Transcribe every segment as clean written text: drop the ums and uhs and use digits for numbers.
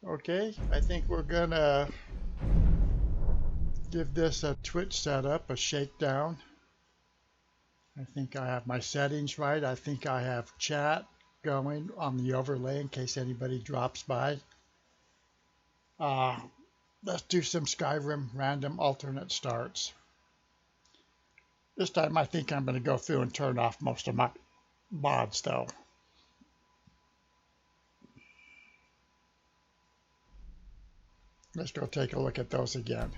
Okay, I think we're gonna give this a Twitch setup, a shakedown. I think I have my settings right. I think I have chat going on the overlay in case anybody drops by. Uh, let's do some Skyrim random alternate starts. This time I think I'm going to go through and turn off most of my mods though. Let's go take a look at those again.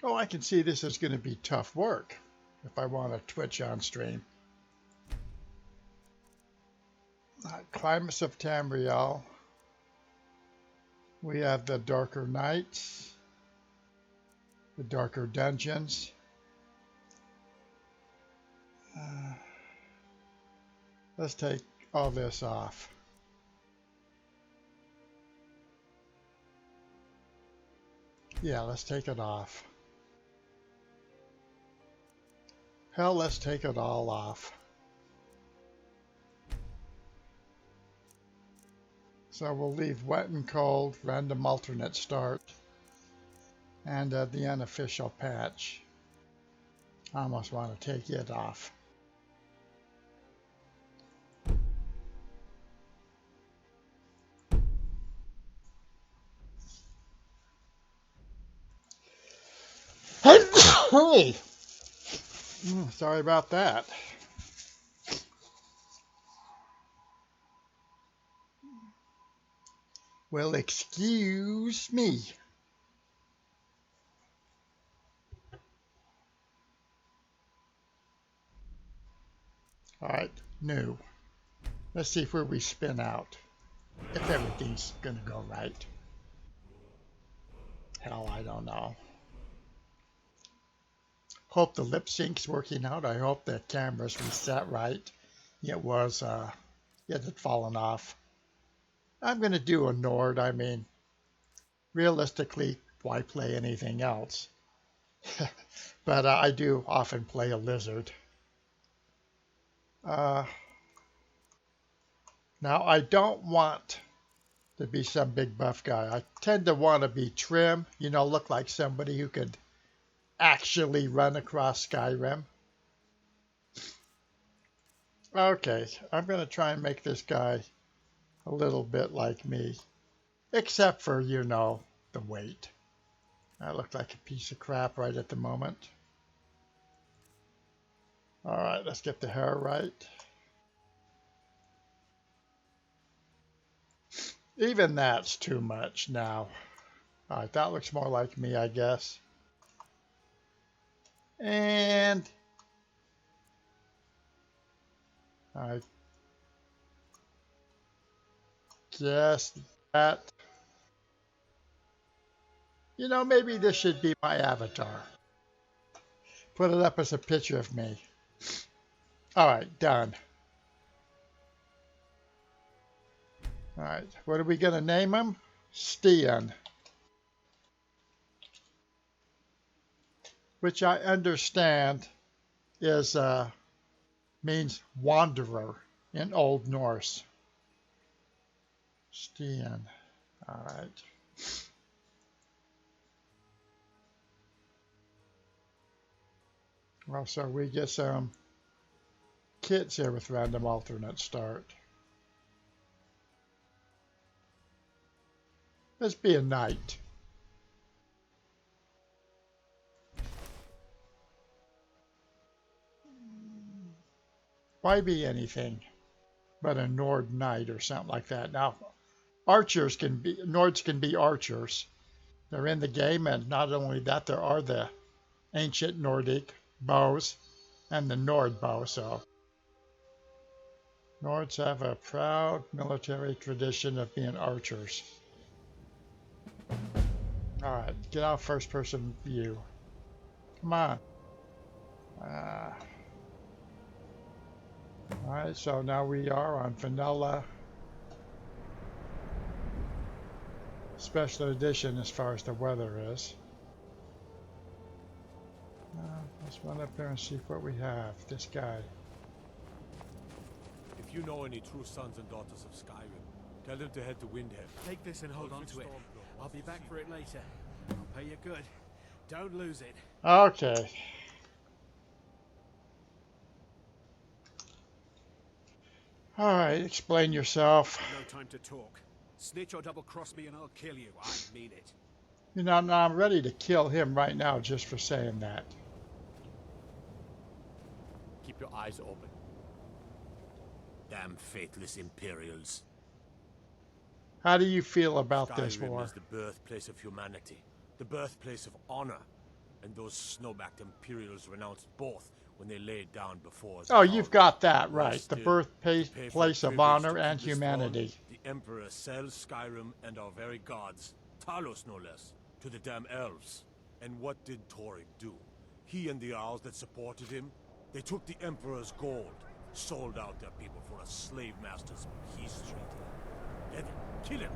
Oh, I can see this is going to be tough work if I want to Twitch on stream. Climates of Tamriel. We have the Darker Nights, the Darker Dungeons. Let's take all this off. Yeah, let's take it off. Hell, let's take it all off. So we'll leave wet and cold, random alternate start, and the unofficial patch. I almost want to take it off. Hey! Sorry about that. Well, excuse me. All right, new. Let's see where we spin out. If everything's gonna go right. Hell, I don't know. Hope the lip sync's working out. I hope the camera's reset right. It was, it had fallen off. I'm gonna do a Nord. I mean, realistically, why play anything else? But I do often play a lizard. Now, I don't want to be some big buff guy. I tend to want to be trim, you know, look like somebody who could actually run across Skyrim. Okay, I'm going to try and make this guy a little bit like me, except for, you know, the weight. I look like a piece of crap right at the moment. All right, let's get the hair right. Even that's too much now. All right, that looks more like me, I guess. And I guess that, you know, maybe this should be my avatar. Put it up as a picture of me. All right, done. All right, what are we going to name him? Stian. Which I understand is means wanderer in Old Norse. Stian. All right. Well, so we get some kits here with random alternate start. Let's be a knight. Why be anything but a Nord knight or something like that? Now, archers can be, Nords can be archers. They're in the game, and not only that, there are the ancient Nordic bows and the Nord bow. So Nords have a proud military tradition of being archers. All right, get out first person view. Come on. All right, so now we are on vanilla special edition as far as the weather is. Let's run up there and see what we have. This guy. If you know any true sons and daughters of Skyrim, tell them to head to Windhelm. Take this and hold on to it. I'll be back for it later. I'll pay you good. Don't lose it. Okay. All right, explain yourself. No time to talk. Snitch or double-cross me and I'll kill you. I mean it. You know, I'm ready to kill him right now just for saying that. Keep your eyes open. Damn faithless Imperials. How do you feel about this Skyrim war? is the birthplace of humanity, the birthplace of honor, and those snow-backed Imperials renounced both when they laid down before. Oh, you've got that right. The Still, birthplace of honor and humanity. The Emperor sells Skyrim and our very gods, Talos no less, to the damn elves. And what did Torib do? He and the owls that supported him, they took the Emperor's gold, sold out their people for a slave master's peace treaty. Let him, kill him.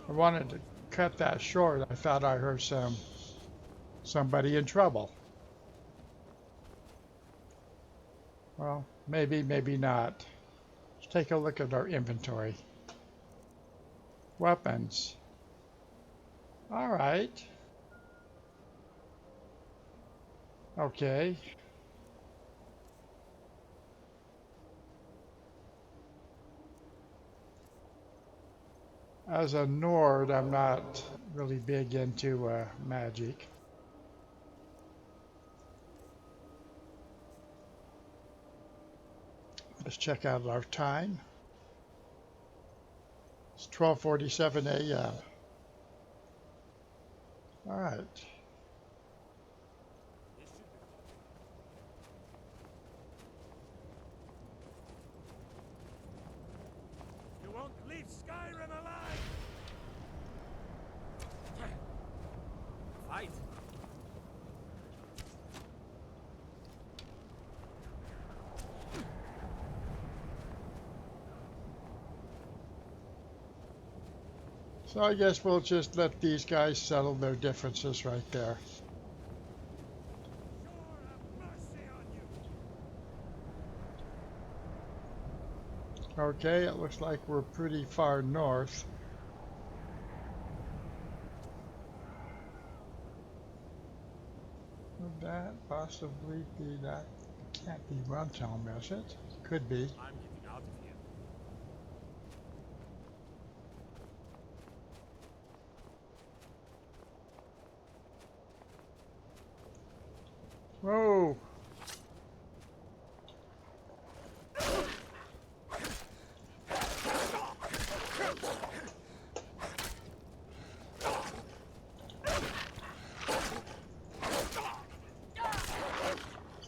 I wanted to cut that short. I thought I heard somebody in trouble. Well, maybe, maybe not. Let's take a look at our inventory. Weapons. All right. Okay. As a Nord, I'm not really big into magic. Let's check out our time. It's 12:47 a.m. All right. You won't leave Skyrim alive! Fight. So I guess we'll just let these guys settle their differences right there. Okay, it looks like we're pretty far north. Would that possibly be that? Can't be Runtown, is it? Could be. I'm getting out of here. Whoa!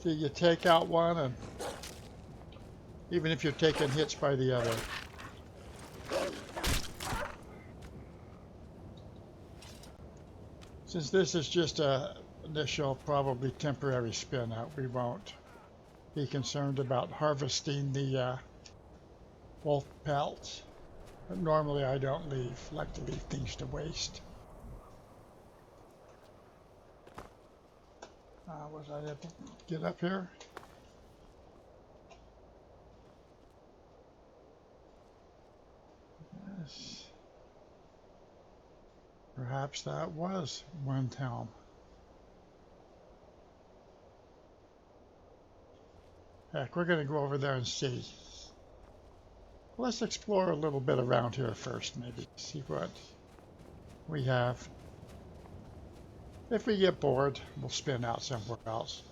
See, you take out one, and even if you're taking hits by the other. Since this is just a initial, probably temporary spin out, we won't be concerned about harvesting the wolf pelts. But normally I don't like to leave things to waste. Was I able to get up here? Yes. Perhaps that was one town. Heck, we're going to go over there and see. Let's explore a little bit around here first, maybe. See what we have. If we get bored, we'll spin out somewhere else.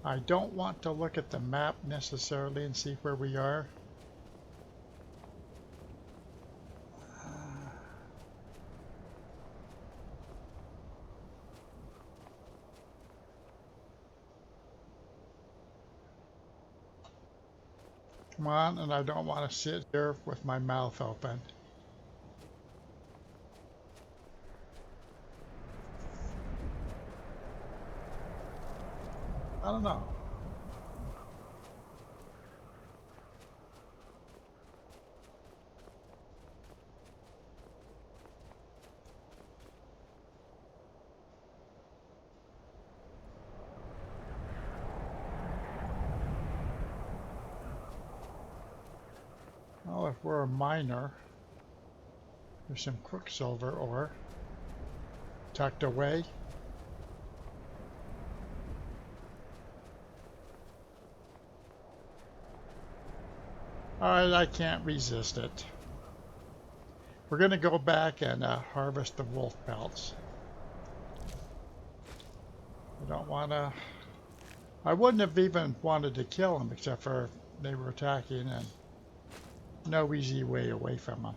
I don't want to look at the map necessarily and see where we are. Come on, and I don't want to sit here with my mouth open. I don't know. we're a miner. There's some quicksilver ore tucked away. Alright, I can't resist it. We're going to go back and harvest the wolf pelts. I don't want to... I wouldn't have even wanted to kill them except for they were attacking and no easy way away from them.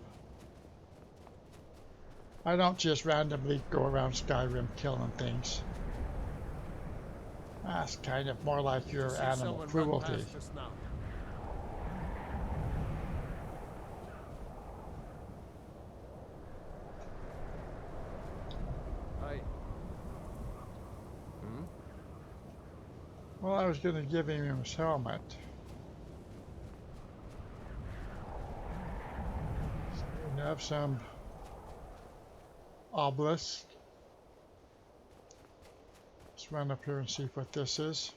I don't just randomly go around Skyrim killing things. That's kind of more like your animal cruelty. Well, I was going to give him his helmet. So we have some obelisk. Let's run up here and see what this is.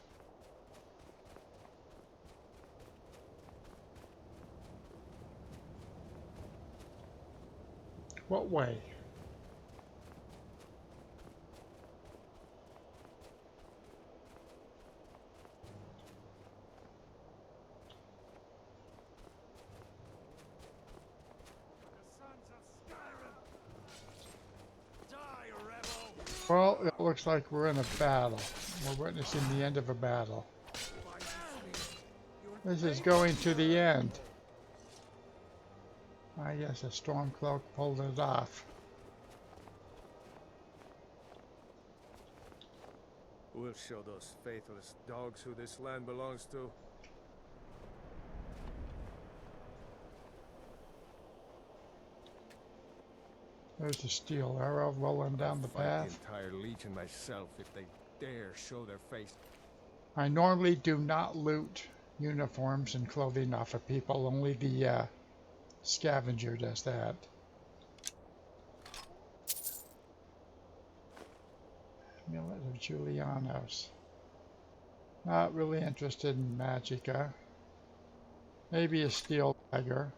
What way? Well, it looks like we're in a battle. We're witnessing the end of a battle. This is going to the end. I guess a Stormcloak pulled it off. We'll show those faithless dogs who this land belongs to. There's the steel arrow rolling down the path. The entire legion myself if they dare show their face. I normally do not loot uniforms and clothing off of people. Only the scavenger does that. Millet of Julianos. Not really interested in magicka. Maybe a steel dagger.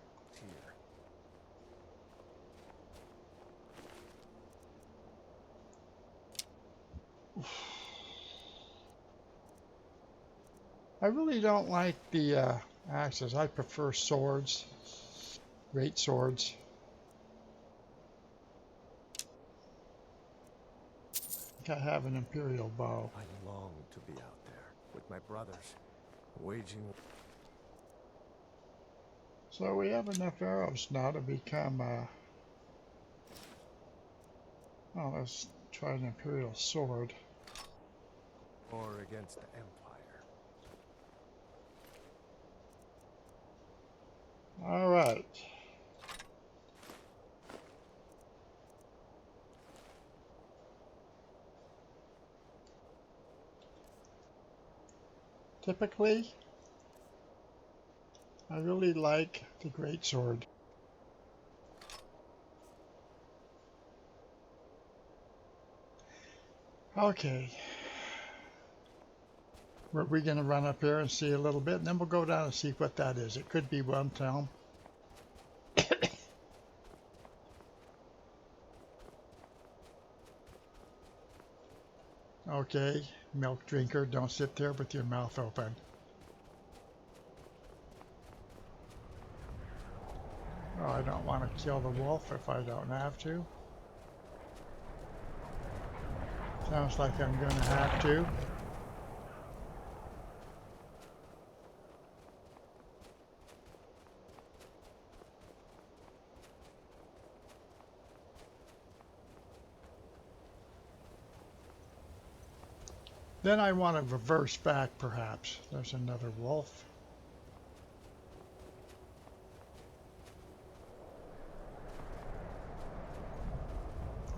I really don't like the axes. I prefer swords, great swords. I think I have an imperial bow. I long to be out there with my brothers, waging. So we have enough arrows now to become. Oh, let's try an imperial sword. War against the Empire. All right. Typically, I really like the greatsword. Okay. We're going to run up here and see a little bit, and then we'll go down and see what that is. It could be one town. Okay, milk drinker, don't sit there with your mouth open. Oh, I don't want to kill the wolf if I don't have to. Sounds like I'm going to have to. Then I want to reverse back, perhaps. There's another wolf.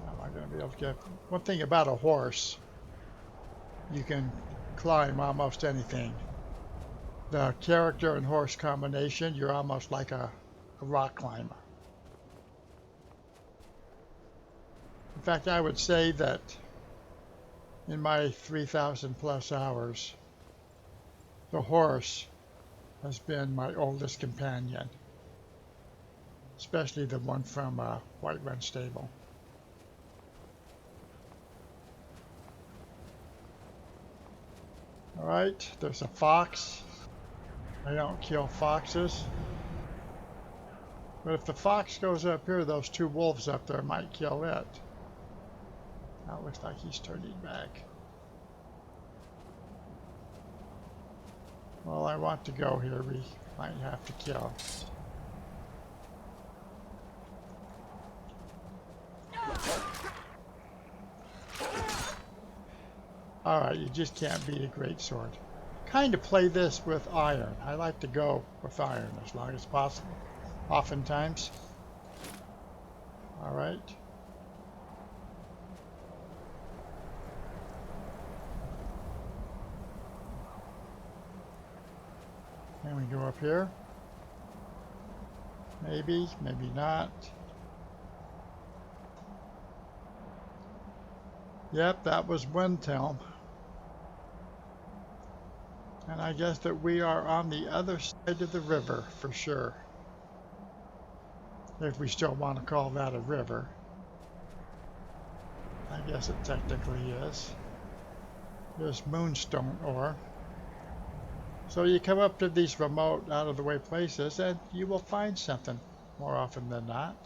Am I going to be able to get... One thing about a horse, you can climb almost anything. The character and horse combination, you're almost like a rock climber. In fact, I would say that in my 3,000 plus hours, the horse has been my oldest companion. especially the one from White Run Stable. All right, there's a fox. I don't kill foxes. But if the fox goes up here, those two wolves up there might kill it. Now it looks like he's turning back. Well, I want to go here. We might have to kill. Alright, you just can't beat a great sword. Kind of play this with iron. I like to go with iron as long as possible. Oftentimes. Alright. Can we go up here? Maybe, maybe not. Yep, that was Windhelm. And I guess that we are on the other side of the river for sure. If we still want to call that a river. I guess it technically is. There's moonstone ore. So you come up to these remote, out of the way places and you will find something more often than not.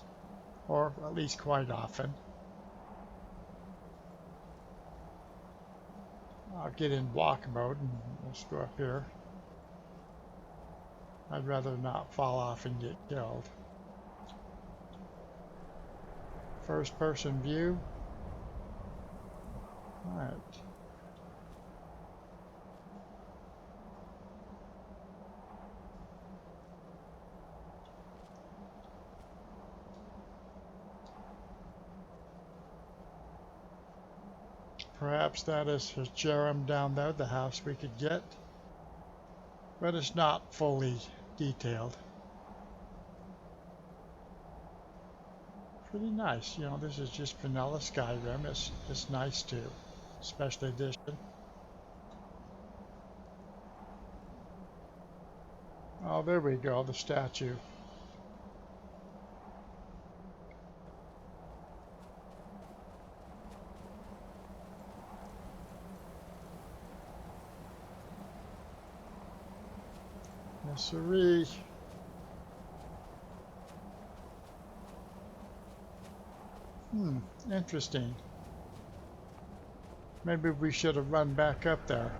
Or at least quite often. I'll get in walk mode and let's go up here. I'd rather not fall off and get killed. First person view. Alright. Perhaps that is Skyrim down there, the house we could get. But it's not fully detailed. Pretty nice, you know, this is just vanilla Skyrim. It's nice too. Special edition. Oh, there we go, the statue. Yes, sirree. Interesting. Maybe we should have run back up there.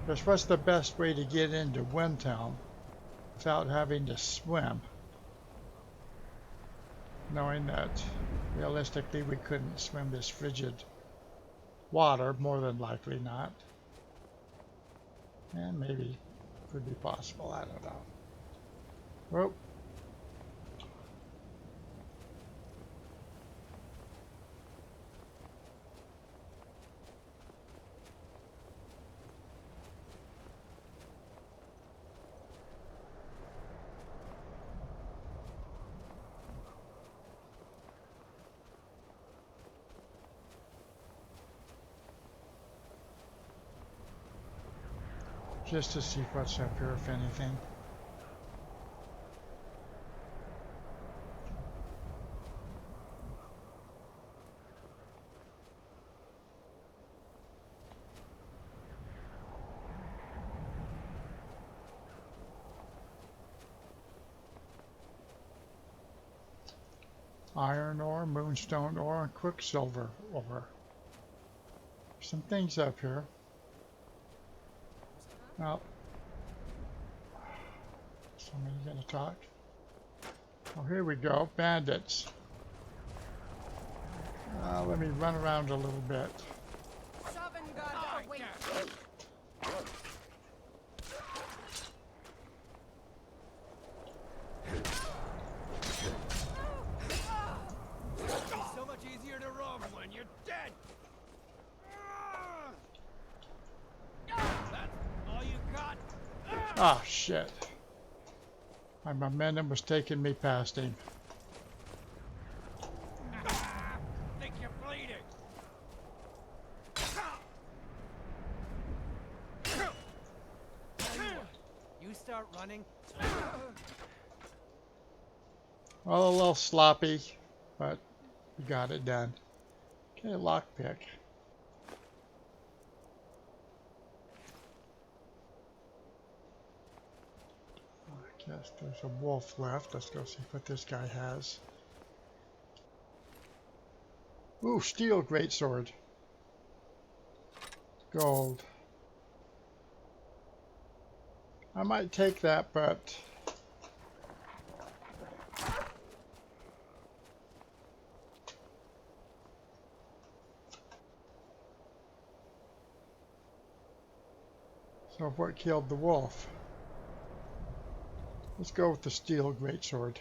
Because what's the best way to get into Windhelm without having to swim? Knowing that realistically we couldn't swim this frigid water, more than likely not. And maybe could be possible, I don't know. Whoa. Just to see what's up here, if anything. Iron ore, moonstone ore, and quicksilver ore. Some things up here. Well, somebody's gonna talk. Oh, here we go, bandits. Let me run around a little bit. It's so much easier to run when you're dead. Ah, shit. My momentum was taking me past him. Think you're bleeding. You start running. Well, a little sloppy, but we got it done. Okay, lockpick. I guess there's a wolf left. Let's go see what this guy has. Ooh, steel greatsword. Gold. I might take that, but so what killed the wolf? Let's go with the steel greatsword.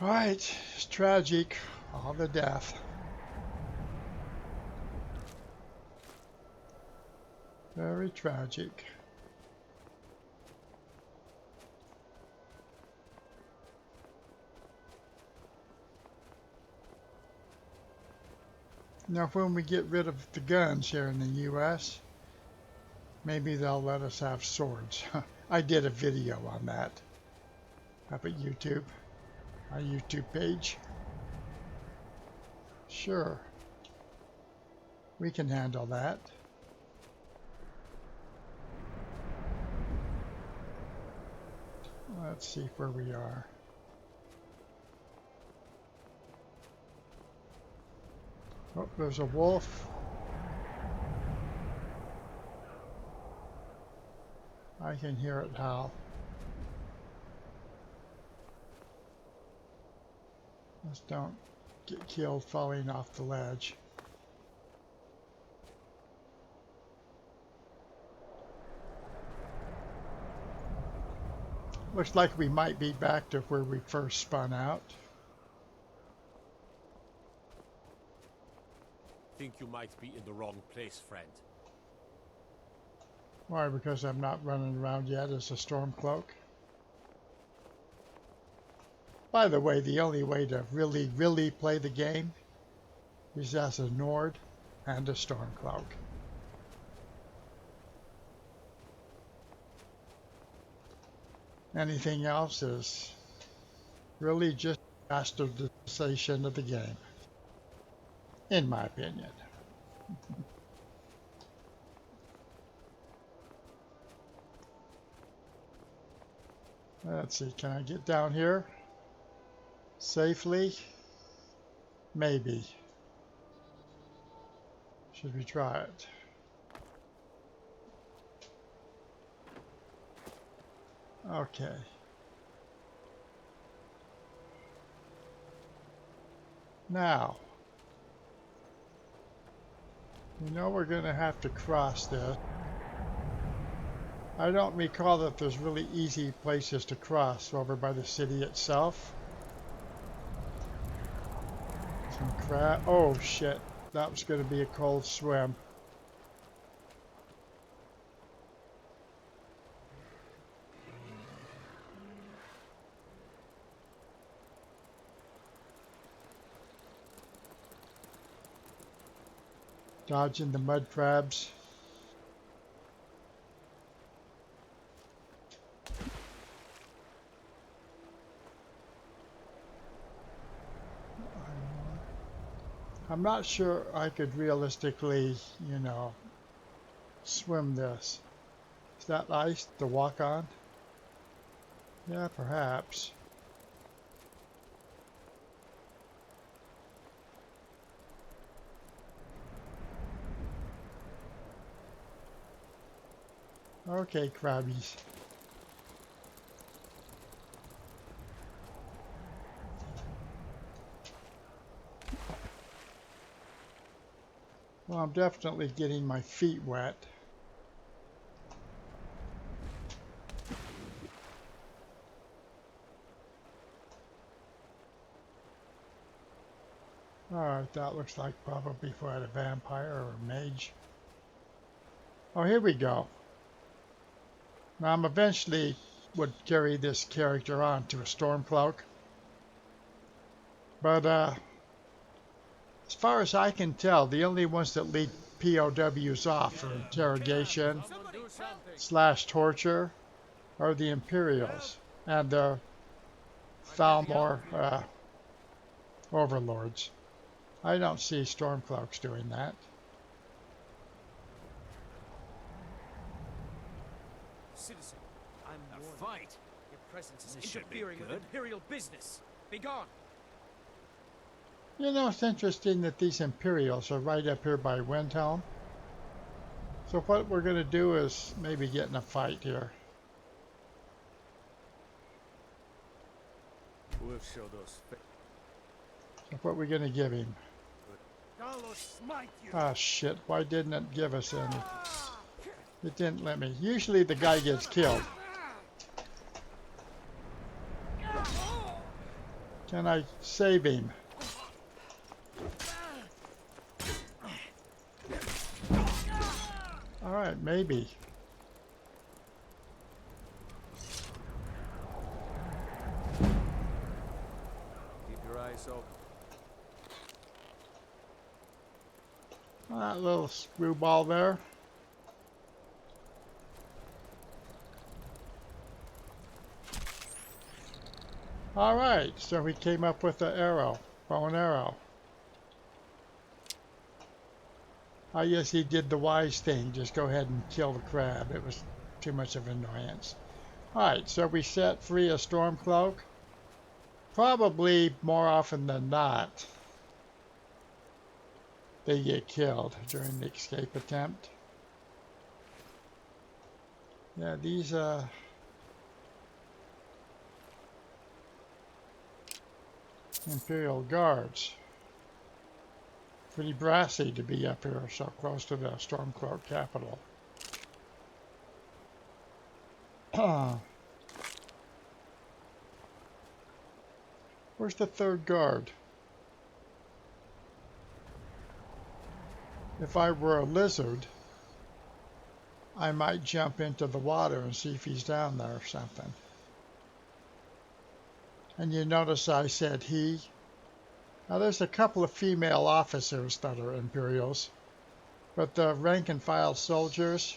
Right, it's tragic, all the death. Very tragic. Now, when we get rid of the guns here in the U.S., maybe they'll let us have swords. I did a video on that up at YouTube, my YouTube page. Sure, we can handle that. Let's see where we are. Oh, there's a wolf. I can hear it howl. Just don't get killed falling off the ledge. Looks like we might be back to where we first spun out. Think you might be in the wrong place, friend. Why? Because I'm not running around yet as a Stormcloak? By the way, the only way to really play the game is as a Nord and a Stormcloak. Anything else is really just bastardization of the game, in my opinion. Let's see, can I get down here safely? Maybe. Should we try it? Okay. Now, you know we're going to have to cross this. I don't recall that there's really easy places to cross over by the city itself. Some crap. Oh shit, that was going to be a cold swim. Dodging the mud crabs. I'm not sure I could realistically, you know, swim this. Is that ice to walk on? Yeah, perhaps. Okay, crabbies. Well, I'm definitely getting my feet wet. Alright, that looks like probably for a vampire or a mage. Oh, here we go. Now I'm eventually would carry this character on to a Stormcloak. But as far as I can tell, the only ones that lead POWs off for interrogation / torture are the Imperials and the Thalmor overlords. I don't see Stormcloaks doing that. Citizen, I'm A warned. fight? Your presence is This should be interfering with good. Imperial business. Be gone. You know, it's interesting that these Imperials are right up here by Windhelm. So what we're going to do is maybe get in a fight here. We'll show those So what we're going to give him? Talos smite you. Ah, shit. Why didn't it give us any? It didn't let me. Usually the guy gets killed. Can I save him? Alright, maybe. Keep your eyes open. That little screwball there. Alright, so he came up with the arrow, bow and arrow. I guess he did the wise thing, just go ahead and kill the crab. It was too much of an annoyance. Alright, so we set free a Stormcloak. Probably more often than not, they get killed during the escape attempt. Yeah, these Imperial Guards. Pretty brassy to be up here so close to the Stormcloak capital. Where's the third guard? If I were a lizard, I might jump into the water and see if he's down there or something. And you notice I said he. Now there's a couple of female officers that are Imperials, but the rank and file soldiers,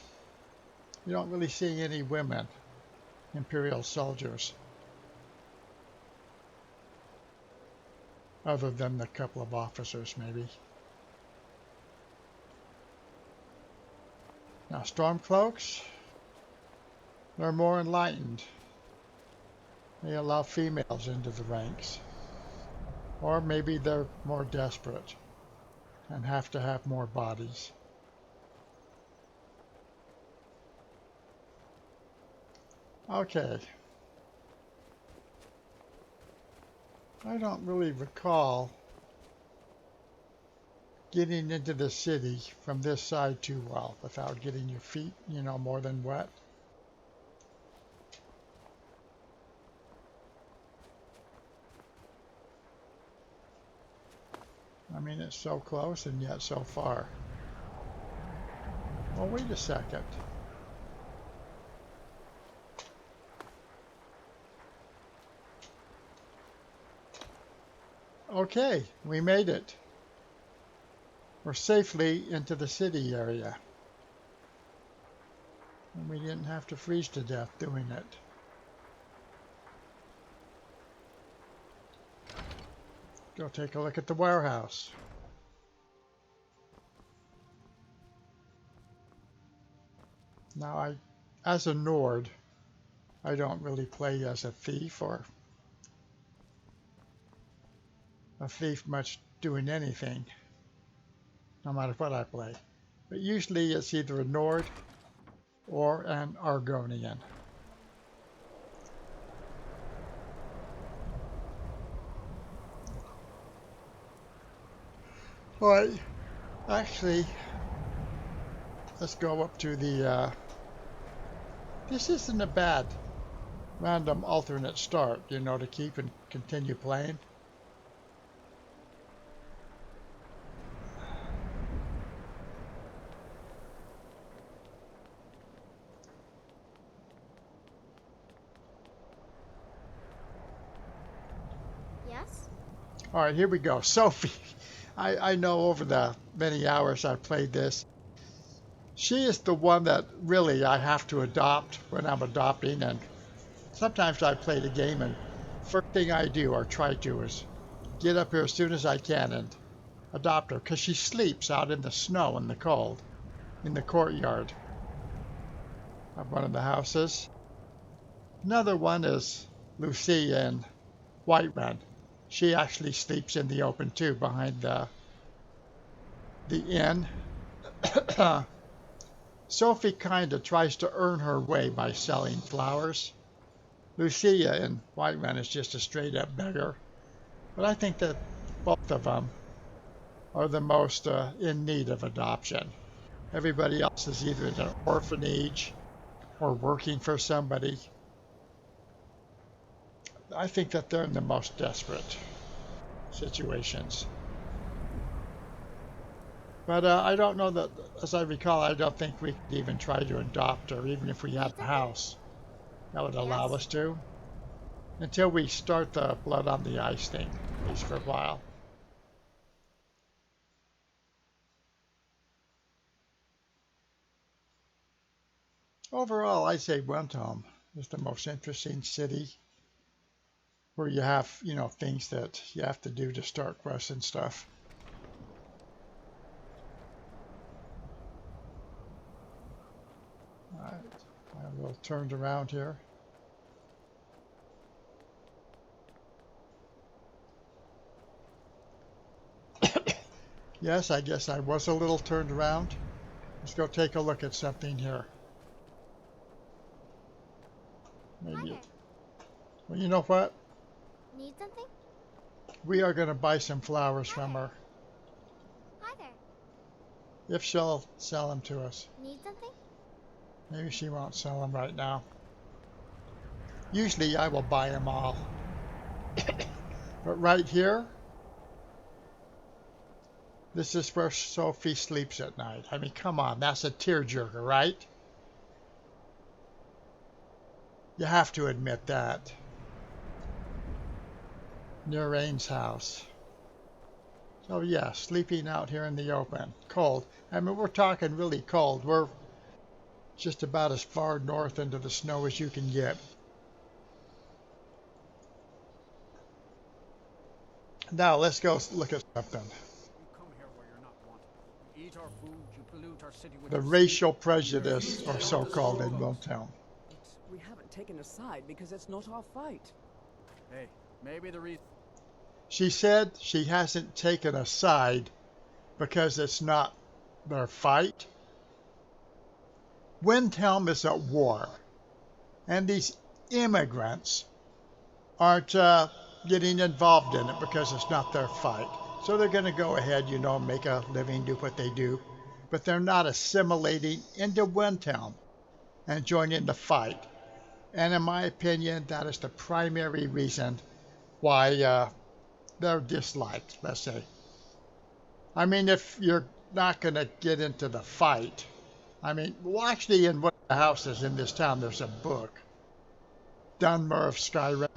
you don't really see any women, Imperial soldiers, other than the couple of officers maybe. Now Stormcloaks, they're more enlightened. They allow females into the ranks. Or maybe they're more desperate and have to have more bodies. Okay. I don't really recall getting into the city from this side too well without getting your feet, you know, more than wet. I mean, it's so close and yet so far. Well, wait a second. Okay, we made it. We're safely into the city area. And we didn't have to freeze to death doing it. Go take a look at the warehouse. Now, as a Nord, I don't really play as a thief or a thief much doing anything, no matter what I play. But usually it's either a Nord or an Argonian. Alright, actually, let's go up to the, this isn't a bad random alternate start, you know, to keep and continue playing. All right, here we go. Sophie. I know over the many hours I played this, she is the one that really I have to adopt when I'm adopting. And sometimes I play the game and first thing I do or try to is get up here as soon as I can and adopt her because she sleeps out in the snow and the cold in the courtyard of one of the houses. Another one is Lucy in Whiterun. She actually sleeps in the open too behind the inn. Sophie kind of tries to earn her way by selling flowers. Lucia in Whiterun is just a straight up beggar. But I think that both of them are the most in need of adoption. Everybody else is either in an orphanage or working for somebody. I think that they're in the most desperate situations. But I don't know that, as I recall, I don't think we could even try to adopt her, even if we had a house that would allow us to, until we start the blood on the ice thing, at least for a while. Overall, I'd say Windhelm is the most interesting city where you have, things that you have to do to start quests and stuff. All right, I'm a little turned around here. Yes, I guess I was a little turned around. Let's go take a look at something here. Maybe. Well, you know what? Need something? We are going to buy some flowers from her. Hi there. If she'll sell them to us. Need something? Maybe she won't sell them right now. Usually I will buy them all. But right here, this is where Sophie sleeps at night. I mean, come on, that's a tearjerker, right? You have to admit that. Near Rain's house. So yeah, sleeping out here in the open. Cold. I mean, we're talking really cold. We're just about as far north into the snow as you can get. Now let's go look at something. You come here where you're not wanted. You eat our food, you pollute our city with The your racial prejudice, or so-called, in Milltown. We haven't taken a side because it's not our fight. Hey, maybe the reason. She said she hasn't taken a side because it's not their fight. Windhelm is at war, and these immigrants aren't getting involved in it because it's not their fight. So they're going to go ahead, make a living, do what they do, but they're not assimilating into Windhelm and joining the fight. And in my opinion, that is the primary reason why they're disliked, let's say. I mean, if you're not going to get into the fight, well, actually, in one of the houses in this town, there's a book, Dunmer of Skyrim.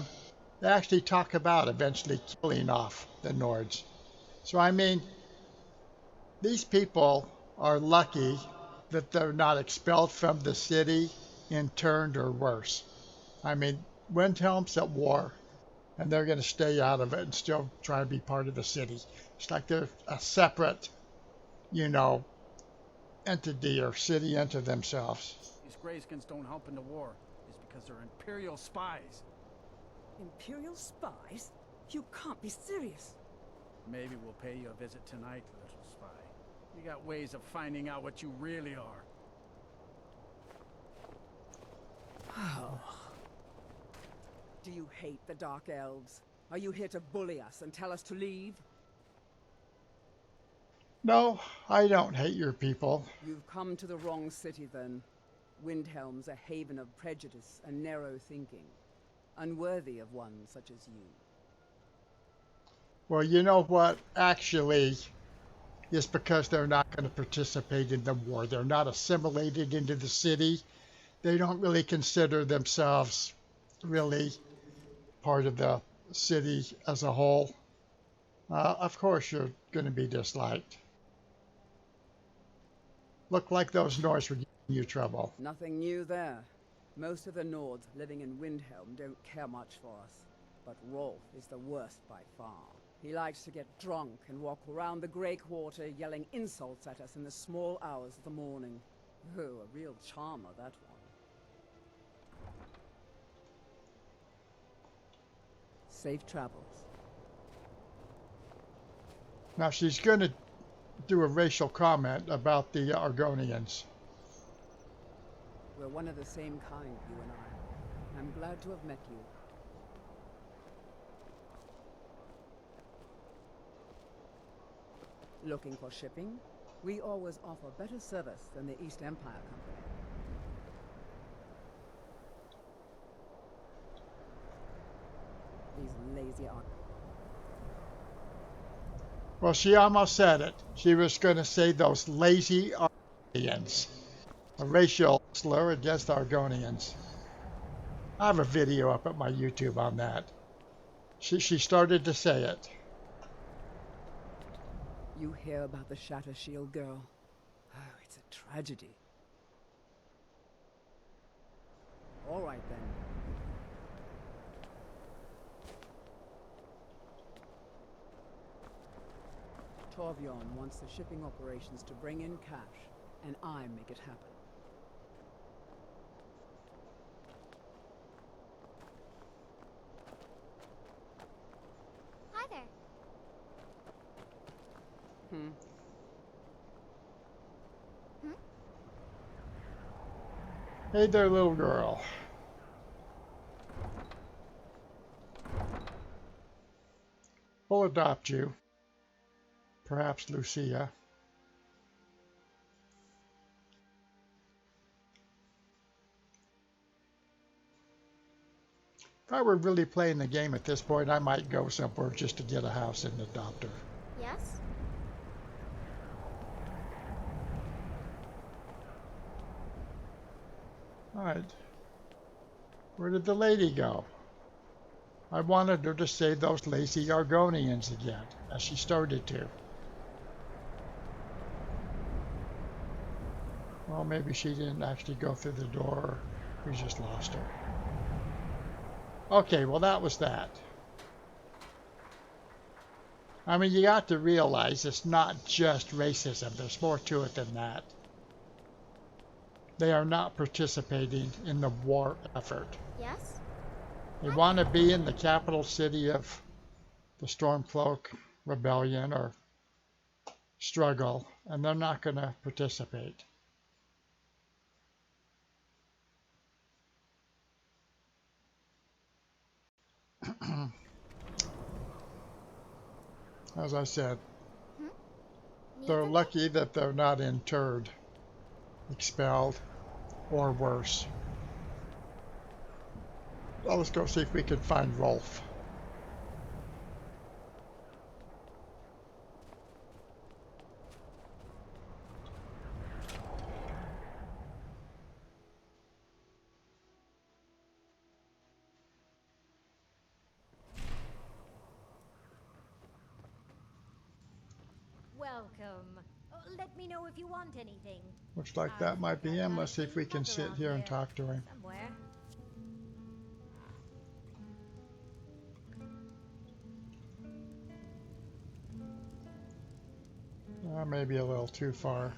They actually talk about eventually killing off the Nords. So, these people are lucky that they're not expelled from the city, interned, or worse. Windhelm's at war, and they're going to stay out of it and still try to be part of the city. It's like they're a separate, entity or city unto themselves. These Greyskins don't help in the war is because they're Imperial spies. Imperial spies? You can't be serious. Maybe we'll pay you a visit tonight, little spy. You got ways of finding out what you really are. Do you hate the Dark Elves? Are you here to bully us and tell us to leave? No, I don't hate your people. You've come to the wrong city then. Windhelm's a haven of prejudice and narrow thinking, unworthy of one such as you. Well, you know what? Actually, it's because they're not going to participate in the war. They're not assimilated into the city. They don't really consider themselves really part of the city as a whole. Of course you're going to be disliked. Look like those Nords were giving you trouble. Nothing new there. Most of the Nords living in Windhelm don't care much for us. But Rolf is the worst by far. He likes to get drunk and walk around the Grey Quarter yelling insults at us in the small hours of the morning. Oh, a real charmer, that one. Safe travels. Now she's going to do a racial comment about the Argonians. We're one of the same kind, you and I. I'm glad to have met you. Looking for shipping? We always offer better service than the East Empire Company. These lazy art. Well, she almost said it. She was going to say those lazy Argonians. A racial slur against Argonians. I have a video up at my YouTube on that. She started to say it. You hear about the Shatter Shield girl? Oh, it's a tragedy. All right then. Torbjorn wants the shipping operations to bring in cash, and I make it happen. Hi there. Hey there, little girl. We'll adopt you. Perhaps Lucia. If I were really playing the game at this point, I might go somewhere just to get a house and adopt her. Yes? Alright. Where did the lady go? I wanted her to say those lazy Argonians again, as she started to. Well, maybe she didn't actually go through the door, or we just lost her. Okay, well that was that. I mean, you got to realize it's not just racism. There's more to it than that. They are not participating in the war effort. Yes? They want to be in the capital city of the Stormcloak Rebellion or struggle, and they're not going to participate. As I said, they're lucky that they're not interred, expelled, or worse. Well, let's go see if we can find Rolf. Welcome. Oh, let me know if you want anything. Looks like that might be him. Let's see if we can sit here and talk to him. Somewhere. Maybe a little too far.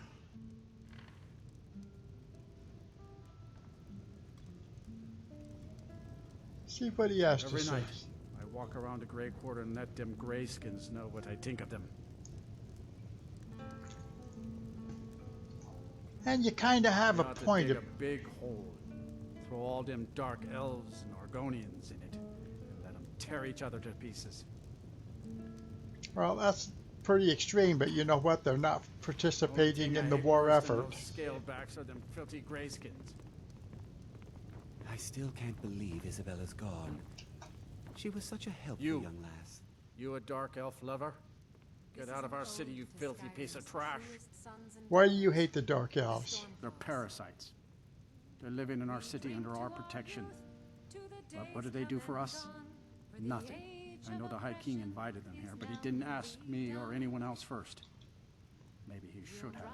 See what he has to Every say. night, I walk around the Grey Quarter and let them grayskins know what I think of them. And you kind of have a We ought to point dig of... a big hole, throw all them dark elves and Argonians in it, and let them tear each other to pieces. Well, that's pretty extreme, but you know what? They're not participating in the war effort. Scaled backs are them filthy grayskins. I still can't believe Isabella's gone. She was such a helpful You. young lass. You a dark elf lover? Get out of our city, you filthy piece of trash. Why do you hate the Dark Elves? They're parasites. They're living in our city under our protection. But what do they do for us? Nothing. I know the High King invited them here, but he didn't ask me or anyone else first. Maybe he should have.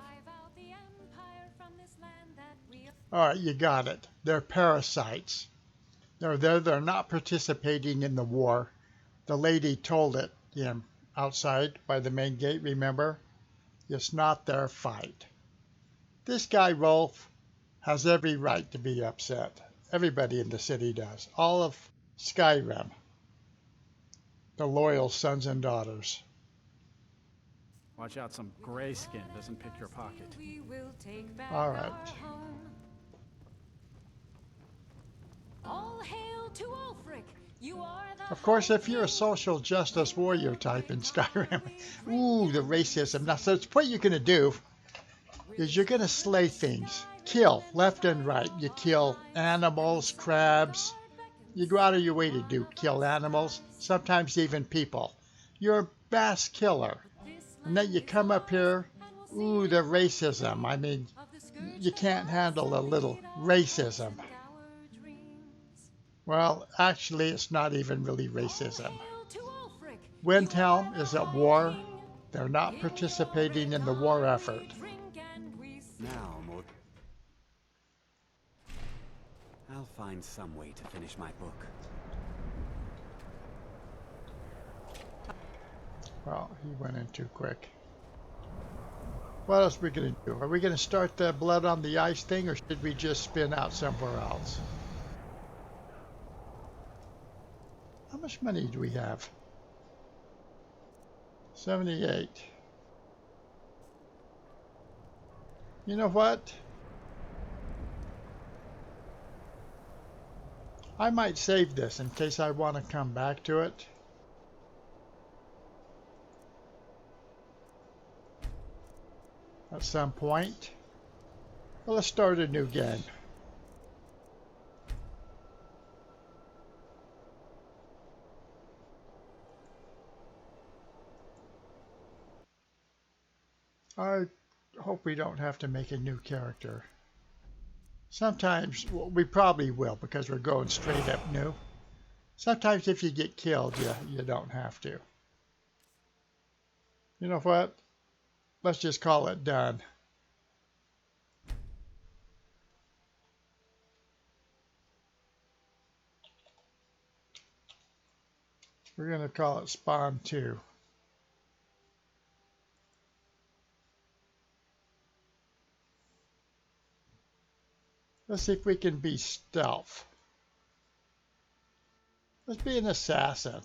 All right, you got it. They're parasites. They're there. They're not participating in the war. The lady told it him outside by the main gate, remember? It's not their fight. This guy, Rolf, has every right to be upset. Everybody in the city does. All of Skyrim. The loyal sons and daughters. Watch out, some gray skin doesn't pick your pocket. All right. All hail to Ulfric. You are the Of course, if you're a social justice warrior type in Skyrim, ooh, the racism. Now, so what you're going to do is you're going to slay things. Kill left and right. You kill animals, crabs. You go out of your way to kill animals, sometimes even people. You're a mass killer. And then you come up here, ooh, the racism. I mean, you can't handle a little racism. Well, actually, it's not even really racism. Windhelm is at war. They're not participating in the war effort. Now, I'll find some way to finish my book. Well, he went in too quick. What else are we going to do? Are we going to start the blood on the ice thing, or should we just spin out somewhere else? How much money do we have? 78. You know what? I might save this in case I want to come back to it. At some point. Well, let's start a new game. I hope we don't have to make a new character. Sometimes, well, we probably will because we're going straight up new. Sometimes if you get killed, you don't have to. You know what? Let's just call it done. We're going to call it Spawn 2. Let's see if we can be stealth. Let's be an assassin.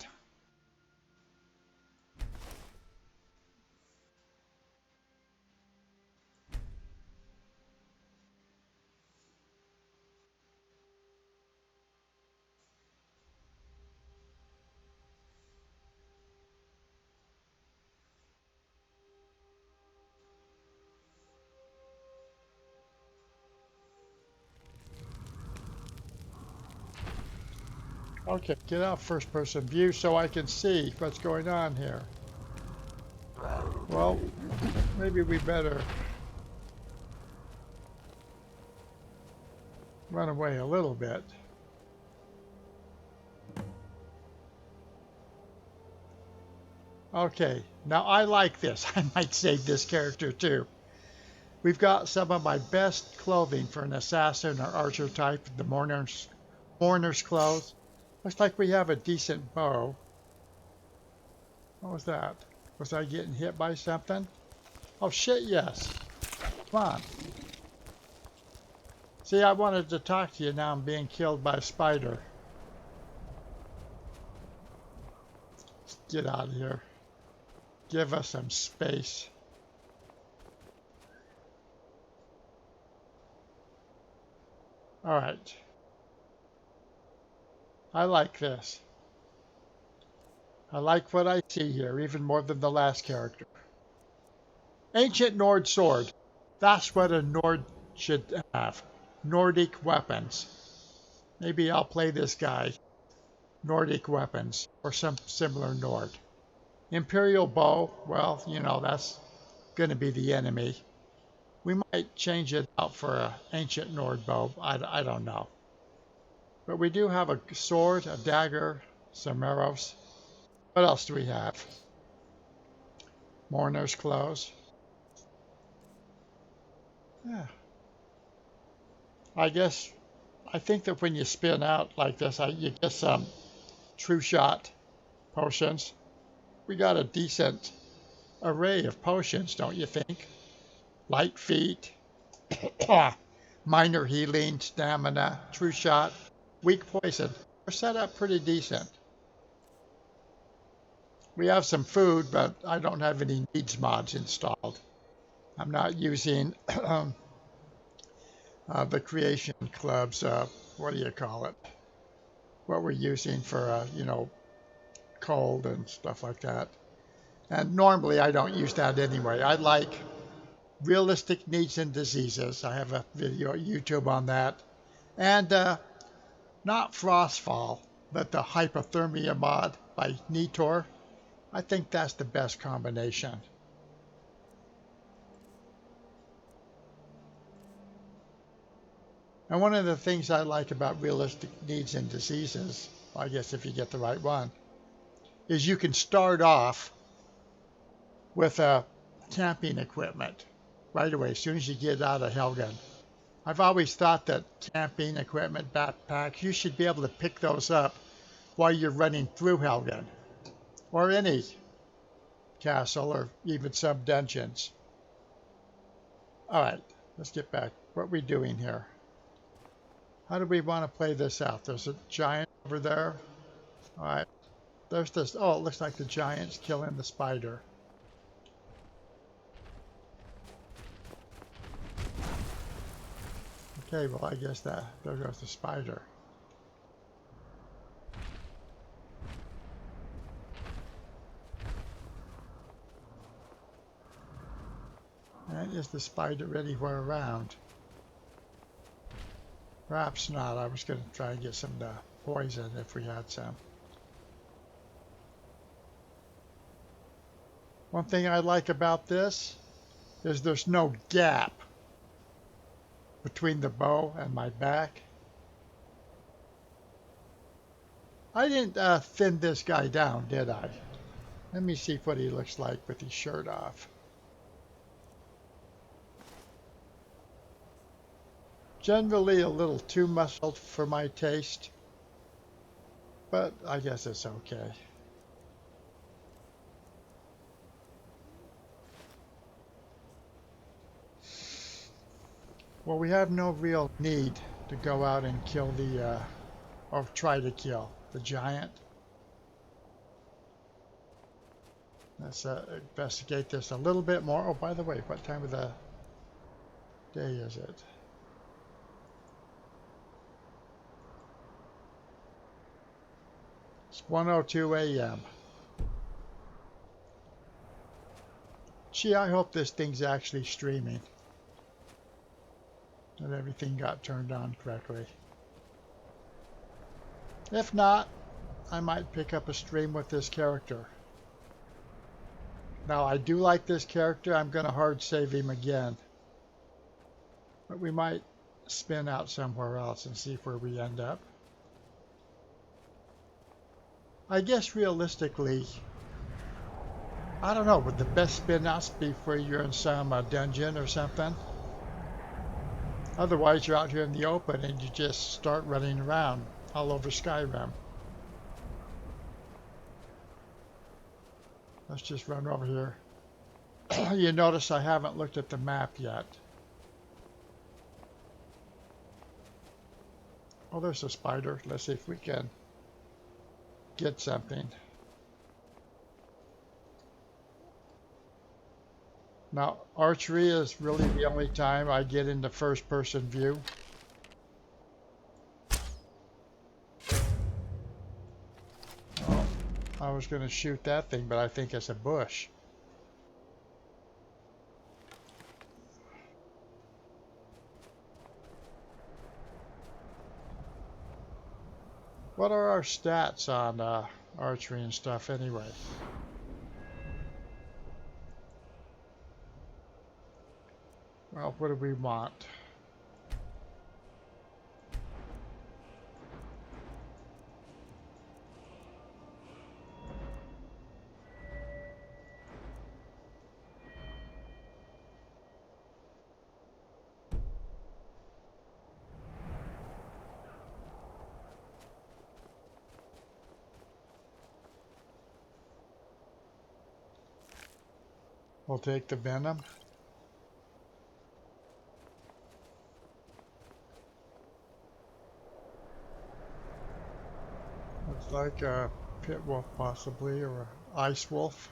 Okay, get out first person view so I can see what's going on here. Well, maybe we better run away a little bit. Okay, now I like this. I might save this character too. We've got some of my best clothing for an assassin or archer type, the mourner's clothes. Looks like we have a decent bow. What was that? Was I getting hit by something? Oh shit, yes. Come on. See, I wanted to talk to you, now I'm being killed by a spider. Let's get out of here. Give us some space. All right. I like this. I like what I see here, even more than the last character. Ancient Nord sword. That's what a Nord should have. Nordic weapons. Maybe I'll play this guy. Nordic weapons, or some similar Nord. Imperial bow, well, you know, that's going to be the enemy. We might change it out for an ancient Nord bow. I don't know. But we do have a sword, a dagger, some arrows. What else do we have? Mourner's clothes. Yeah. I think that when you spin out like this, you get some true shot potions. We got a decent array of potions, don't you think? Light feet, minor healing, stamina, true shot, weak poison. We're set up pretty decent. We have some food, but I don't have any needs mods installed. I'm not using the Creation Club's, what do you call it? What we're using for, cold and stuff like that. And normally I don't use that anyway. I like realistic needs and diseases. I have a video on YouTube on that. And not Frostfall, but the Hypothermia mod by Nitor. I think that's the best combination. And one of the things I like about realistic needs and diseases, I guess if you get the right one, is you can start off with camping equipment right away as soon as you get out of Helgen. I've always thought that camping equipment, backpacks, you should be able to pick those up while you're running through Helgen or any castle or even some dungeons. All right, let's get back. What are we doing here? How do we want to play this out? There's a giant over there. All right, there's this. Oh, it looks like the giant's killing the spider. Okay, well, I guess there goes the spider. And is the spider anywhere around? Perhaps not. I was going to try and get some poison if we had some. One thing I like about this is there's no gap between the bow and my back. I didn't thin this guy down, did I? Let me see what he looks like with his shirt off. Generally a little too muscled for my taste, but I guess it's okay. Well, we have no real need to go out and kill or try to kill the giant. Let's investigate this a little bit more. Oh, by the way, what time of the day is it? It's 1:02 a.m. Gee, I hope this thing's actually streaming. That everything got turned on correctly. If not, I might pick up a stream with this character. Now, I do like this character. I'm going to hard save him again. But we might spin out somewhere else and see where we end up. I guess realistically, I don't know, would the best spin outs be where you're in some dungeon or something? Otherwise, you're out here in the open and you just start running around all over Skyrim. Let's just run over here. You notice I haven't looked at the map yet. Oh, there's a spider. Let's see if we can get something. Now, archery is really the only time I get into first-person view. Oh, I was going to shoot that thing, but I think it's a bush. What are our stats on archery and stuff anyway? Well, what do we want? We'll take the venom. Looks like a pit wolf possibly, or an ice wolf.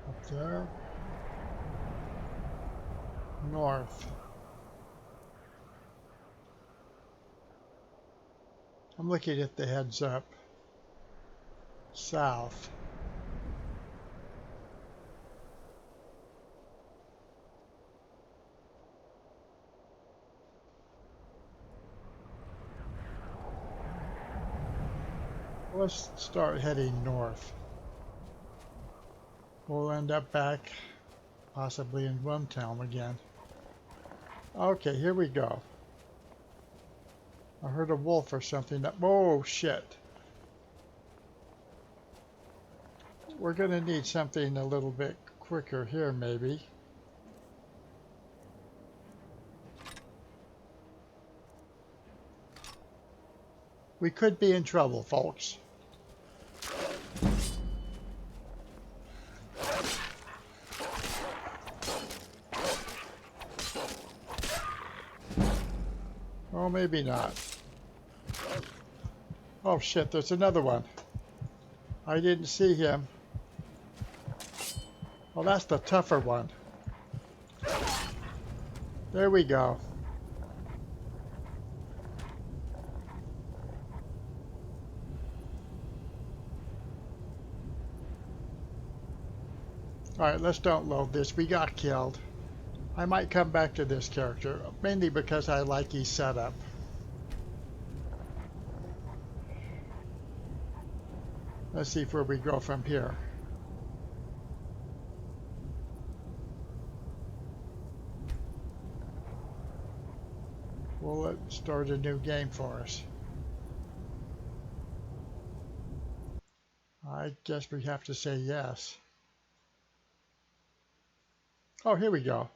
Up there. North. I'm looking at the heads up. South. Let's start heading north. We'll end up back possibly in Windhelm again. Okay, here we go. I heard a wolf or something that, oh shit. We're gonna need something a little bit quicker here maybe. We could be in trouble, folks. Oh, maybe not. Oh shit, there's another one. I didn't see him. Well, that's the tougher one. There we go. Alright, let's don't load this. We got killed. I might come back to this character, mainly because I like his setup. Let's see where we go from here. Will it start a new game for us? I guess we have to say yes. Oh, here we go.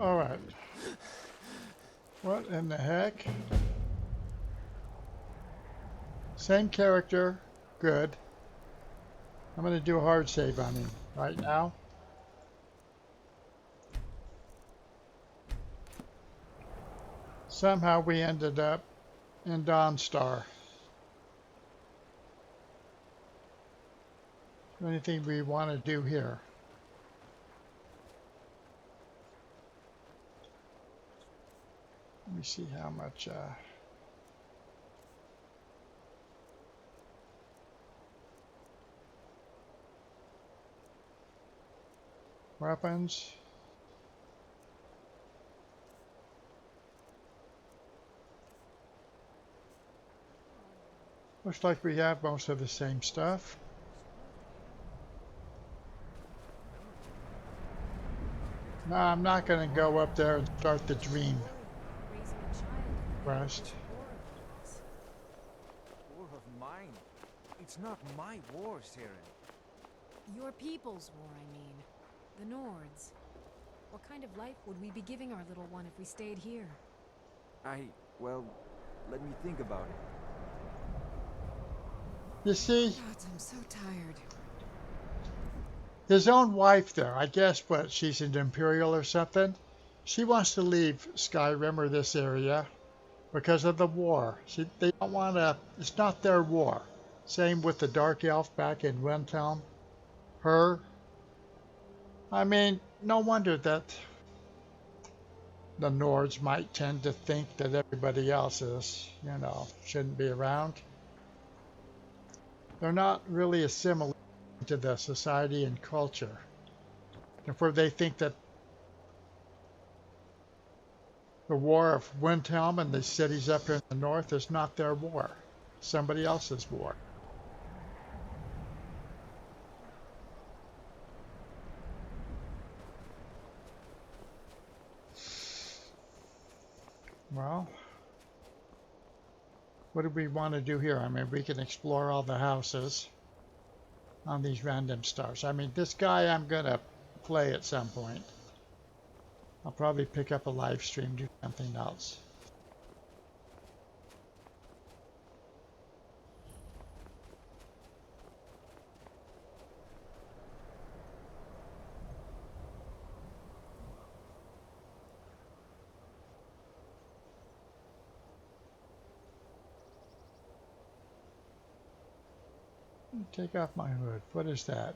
All right. What in the heck? Same character. Good. I'm going to do a hard save on him right now. Somehow we ended up in Dawnstar. Is there anything we want to do here? Let me see how much weapons. Looks like we have most of the same stuff. No, I'm not going to go up there and start the dream quest. War of mine. It's not my war, Siren. Your people's war, I mean. The Nords. What kind of life would we be giving our little one if we stayed here? Well, let me think about it. You see, God, I'm so tired. his own wife there, I guess, what, she's an Imperial or something? She wants to leave Skyrim or this area because of the war. They don't want to, it's not their war. Same with the Dark Elf back in Windhelm. Her. I mean, no wonder that the Nords might tend to think that everybody else is, you know, shouldn't be around. They're not really assimilated to the society and culture. Therefore, they think that the war of Windhelm and the cities up here in the north is not their war. Somebody else's war. Well, what do we want to do here? I mean, we can explore all the houses on these random stars. I mean, this guy I'm going to play at some point. I'll probably pick up a live stream, do something else. Take off my hood. What is that?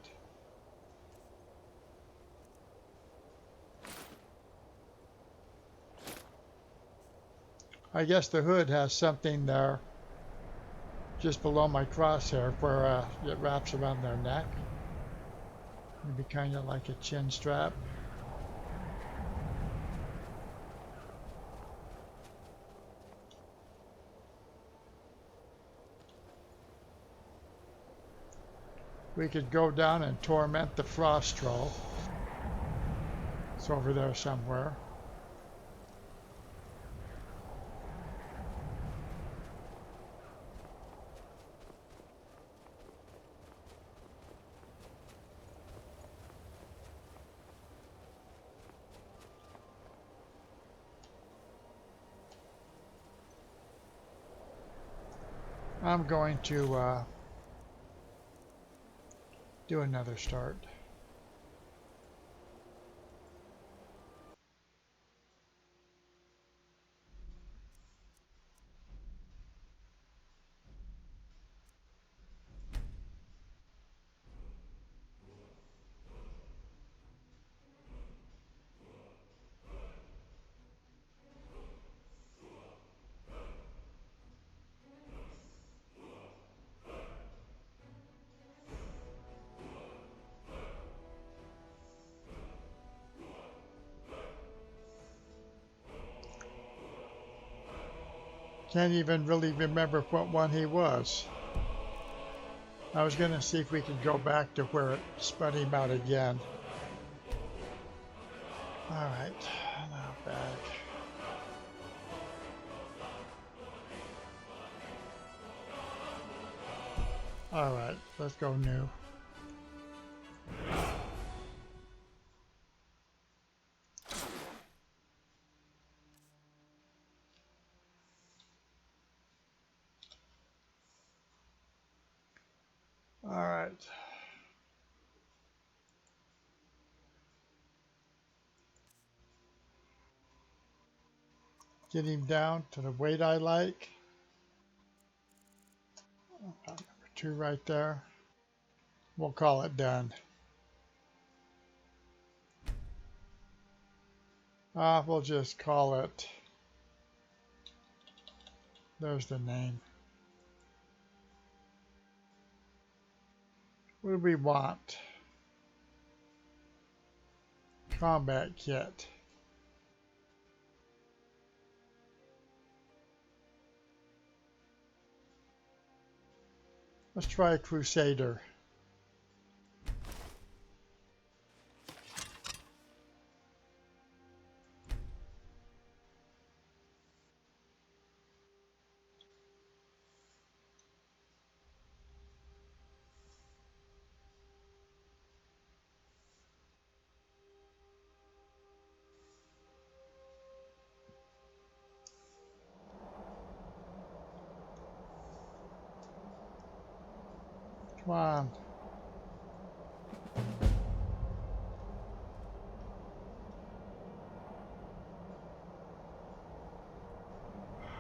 I guess the hood has something there just below my crosshair where it wraps around their neck. Maybe kind of like a chin strap. We could go down and torment the frost troll. It's over there somewhere. I'm going to do another start. Can't even really remember what one he was. I was going to see if we could go back to where it spun him out again. Alright, now back. Alright, let's go new. Alright. Get him down to the weight I like. Number 2 right there. We'll call it done. We'll just call it. There's the name. What do we want? Combat kit. Let's try a Crusader. Come on.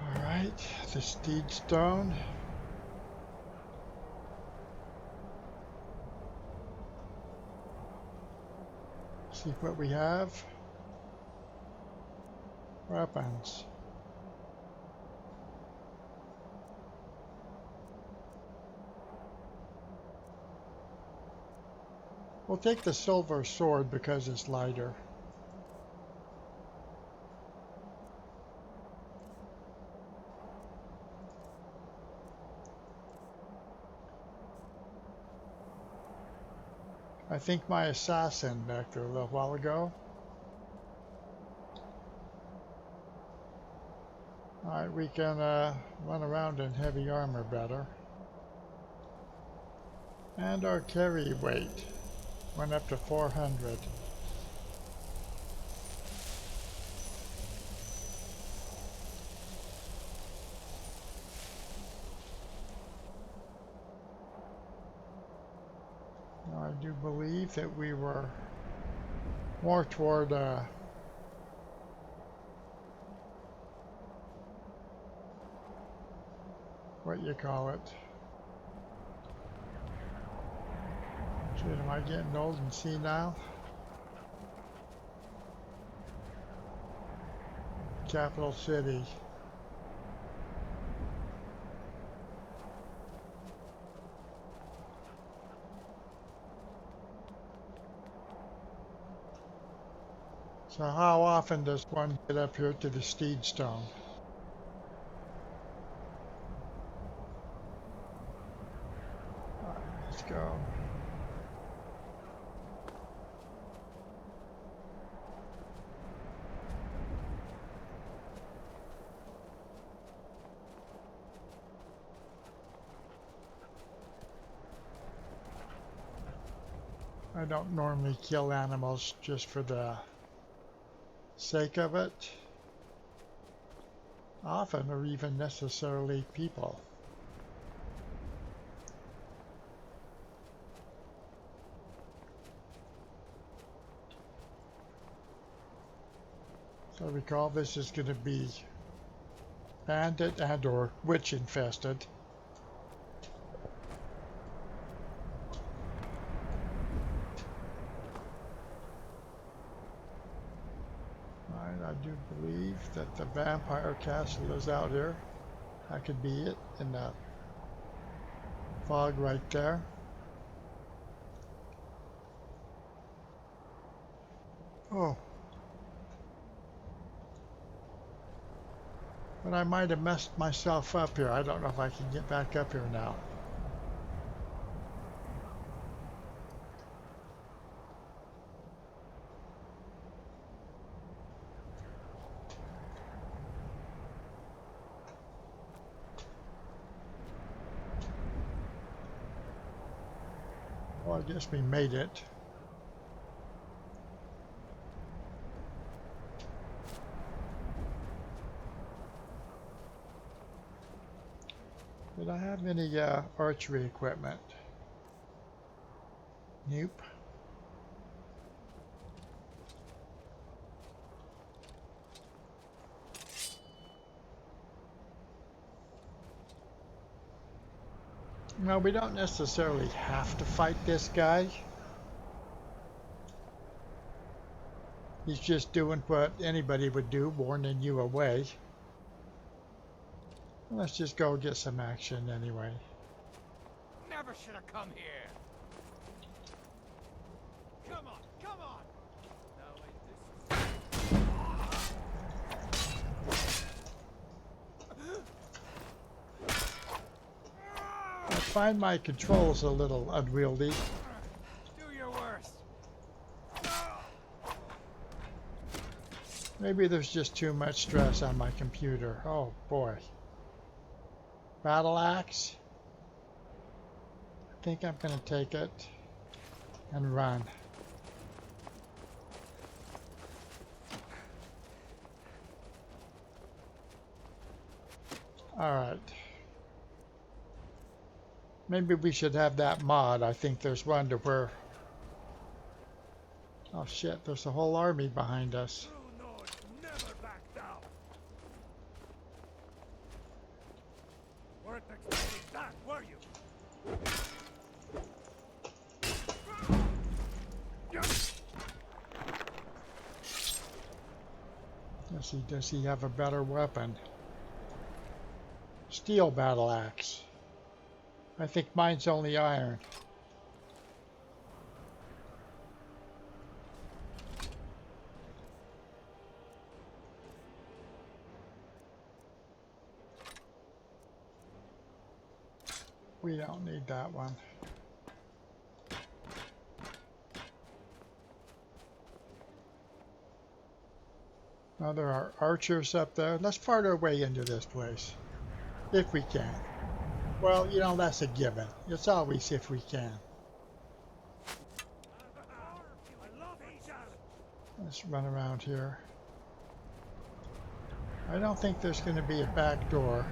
All right, the Steed Stone. See what we have. Weapons. We'll take the silver sword because it's lighter. I think my assassin back there a little while ago. Alright, we can run around in heavy armor better. And our carry weight went up to 400. Now, I do believe that we were more toward what you call it. Shit, am I getting old and senile? Capital city. So how often does one get up here to the Steed Stone? Alright, let's go. I don't normally kill animals just for the sake of it, often, or even necessarily people. So recall, this is going to be bandit and or witch infested. I do believe that the vampire castle is out here. That could be it in that fog right there. Oh. But I might have messed myself up here. I don't know if I can get back up here now. Well, I guess we made it. Did I have any archery equipment? Nope. No, we don't necessarily have to fight this guy. He's just doing what anybody would do, warning you away. Let's just go get some action anyway. Never should have come here. Come on, come on. I find my controls a little unwieldy. Do your worst. Maybe there's just too much stress on my computer. Oh boy. Battle axe. I think I'm gonna take it and run. Alright. Maybe we should have that mod. I think there's one to where... Oh shit, there's a whole army behind us. True Nords never back down. Weren't expecting that, were you? Does he have a better weapon? Steel battle axe. I think mine's only iron. We don't need that one. Now there are archers up there. Let's part our way into this place, if we can. Well, you know, that's a given. It's always if we can. Let's run around here. I don't think there's going to be a back door.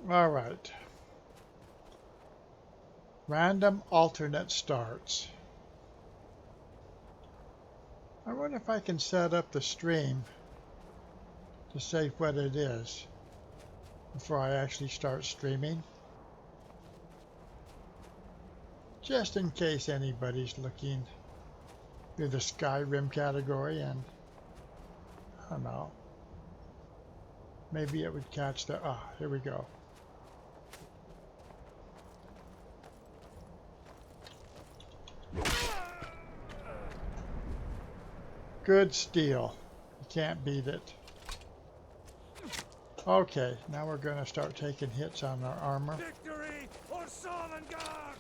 All right. Random alternate starts. I wonder if I can set up the stream to say what it is before I actually start streaming. Just in case anybody's looking through the Skyrim category and, I don't know, maybe it would catch the, here we go. Good steel. You can't beat it. Okay, now we're going to start taking hits on our armor. Victory or Sovngarde!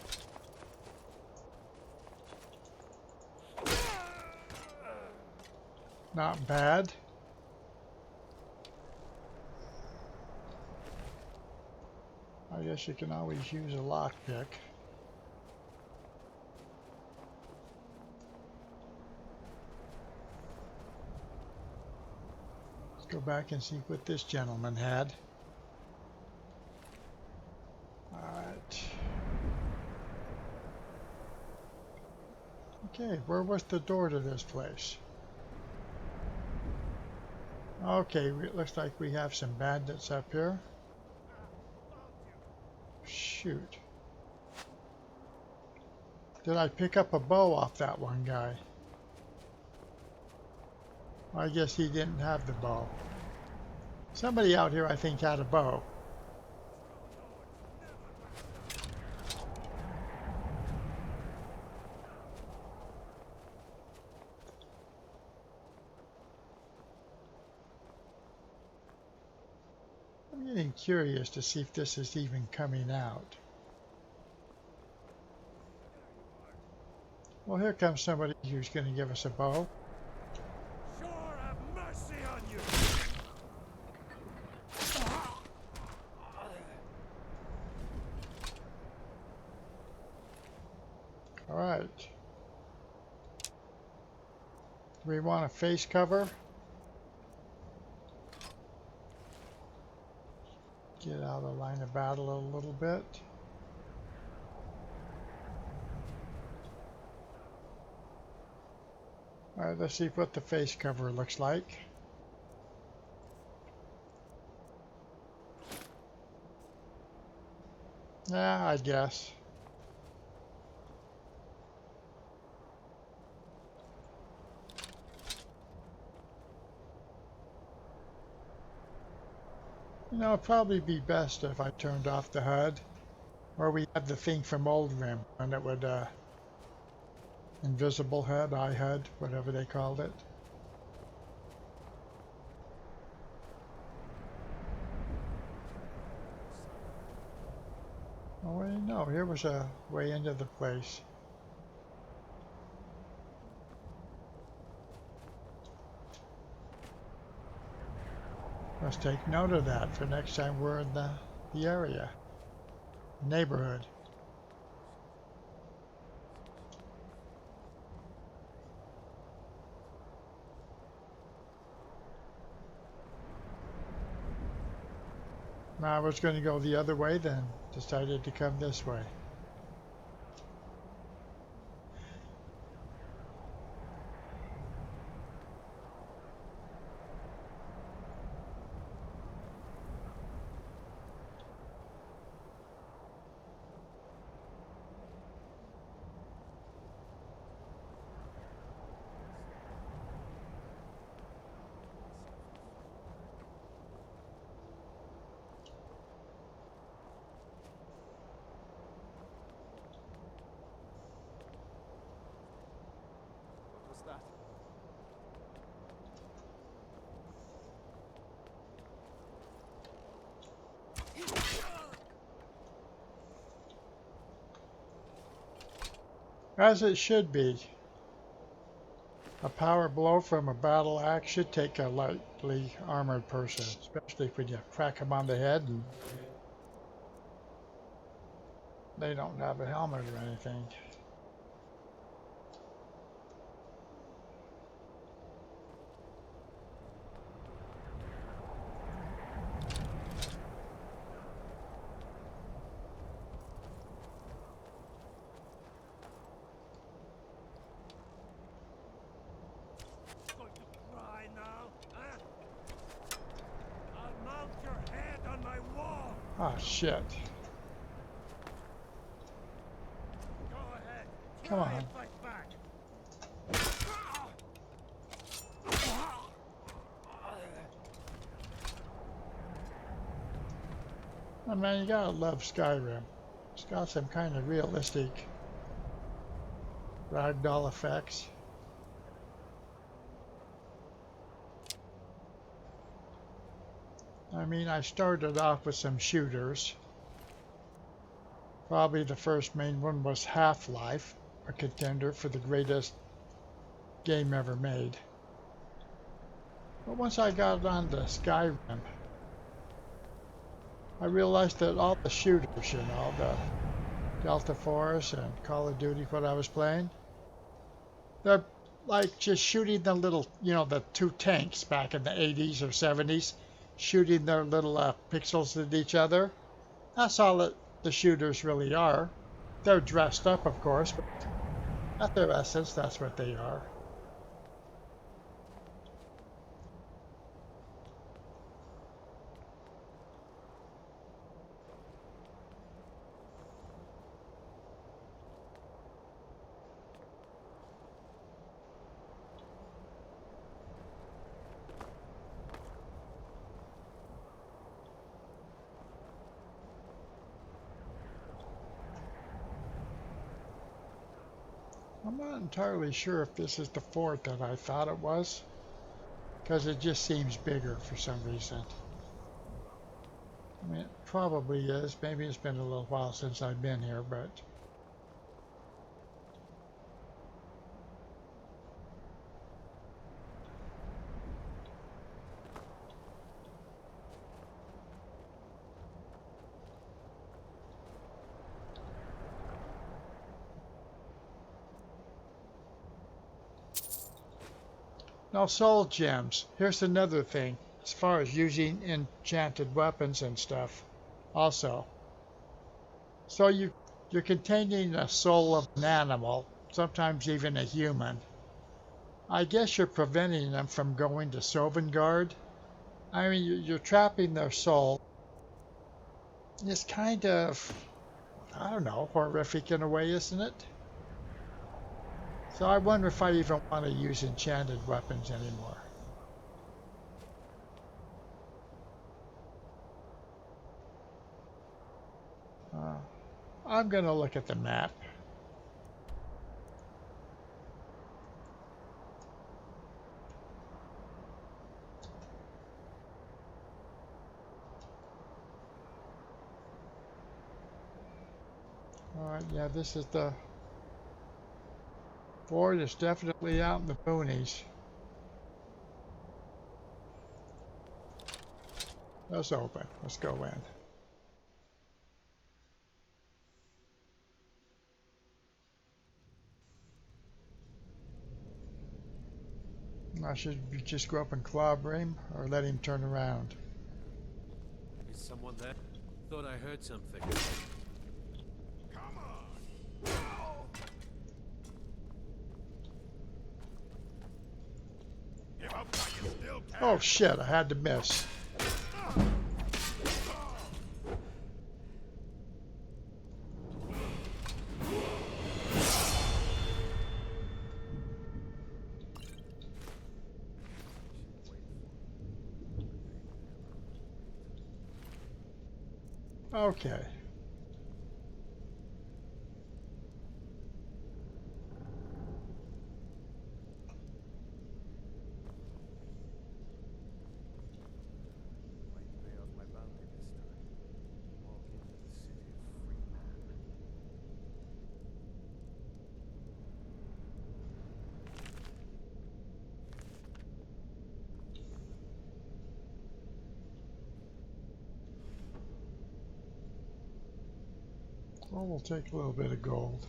Not bad. I guess you can always use a lockpick. Go back and see what this gentleman had. Alright. Okay, where was the door to this place? Okay, it looks like we have some bandits up here. Shoot. Did I pick up a bow off that one guy? I guess he didn't have the bow. Somebody out here, I think, had a bow. I'm getting curious to see if this is even coming out. Well, here comes somebody who's going to give us a bow. Alright. Do we want a face cover? Get out of the line of battle a little bit. Alright, let's see what the face cover looks like. Yeah, I guess. You know, it'd probably be best if I turned off the HUD. Or we had the thing from Old Rim, and it would, invisible HUD, iHUD, whatever they called it. Oh, wait, no, here was a way into the place. Let's take note of that for next time we're in the area, neighborhood. Now I was going to go the other way, then decided to come this way. that? As it should be. A power blow from a battle axe should take a lightly armored person, especially when you crack them on the head and they don't have a helmet or anything. Going to cry now, huh? I'll mount your head on my wall. Ah, shit. Go ahead. Come Try on. and fight back. Oh, man, you gotta love Skyrim. It's got some kind of realistic ragdoll effects. I mean, I started off with some shooters. Probably the first main one was Half-Life, a contender for the greatest game ever made. But once I got onto Skyrim, I realized that all the shooters, you know, the Delta Force and Call of Duty, what I was playing, they're like just shooting the little, you know, the two tanks back in the 80s or 70s, shooting their little pixels at each other. That's all that the shooters really are. They're dressed up, of course, but at their essence, that's what they are. I'm not entirely sure if this is the fort that I thought it was, because it just seems bigger for some reason. I mean, it probably is. Maybe it's been a little while since I've been here, but now, soul gems. Here's another thing as far as using enchanted weapons and stuff. Also, so you're containing a soul of an animal, sometimes even a human. I guess you're preventing them from going to Sovngarde. I mean, you're trapping their soul. It's kind of, I don't know, horrific in a way, isn't it? So I wonder if I even want to use enchanted weapons anymore. I'm going to look at the map. Alright, yeah, this is the fort. It's definitely out in the boonies. Let's open. Let's go in. I should just go up and clobber him or let him turn around. Is someone there? Thought I heard something. Oh shit, I had to miss. Okay. Well, we'll take a little bit of gold.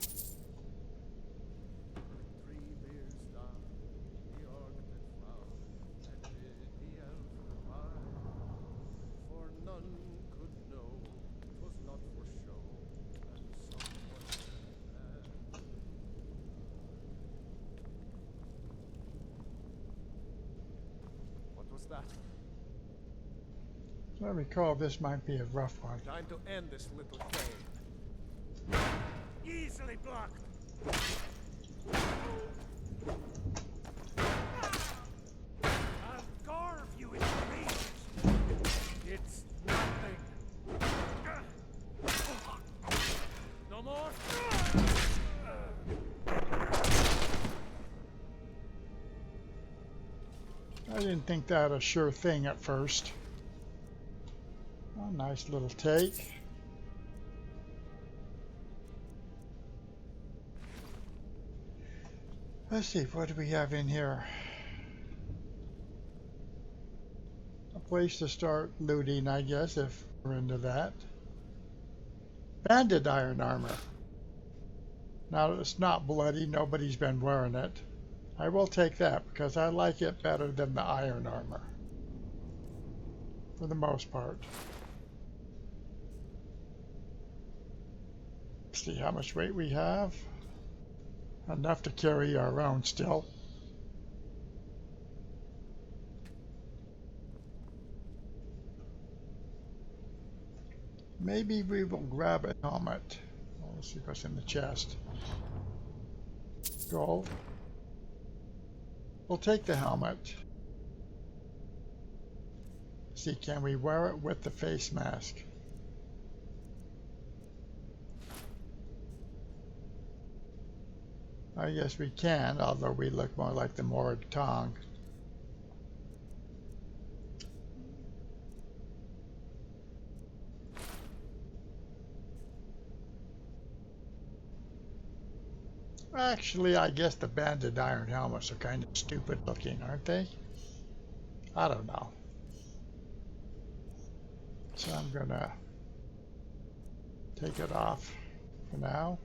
That? So I recall this might be a rough one. Time to end this little game. Easily blocked. I'll carve you into pieces. It's nothing. No more. I didn't think that a sure thing at first. Oh, nice little take. Let's see, what do we have in here? A place to start looting, I guess, if we're into that. Banded iron armor. Now, it's not bloody, nobody's been wearing it. I will take that because I like it better than the iron armor. For the most part. See how much weight we have. Enough to carry our own still. Maybe we will grab a helmet. Well, let's see what's in the chest. Gold. We'll take the helmet. See, can we wear it with the face mask? I guess we can, although we look more like the Morag Tong. Actually, I guess the banded iron helmets are kind of stupid looking, aren't they? I don't know. So I'm gonna take it off for now.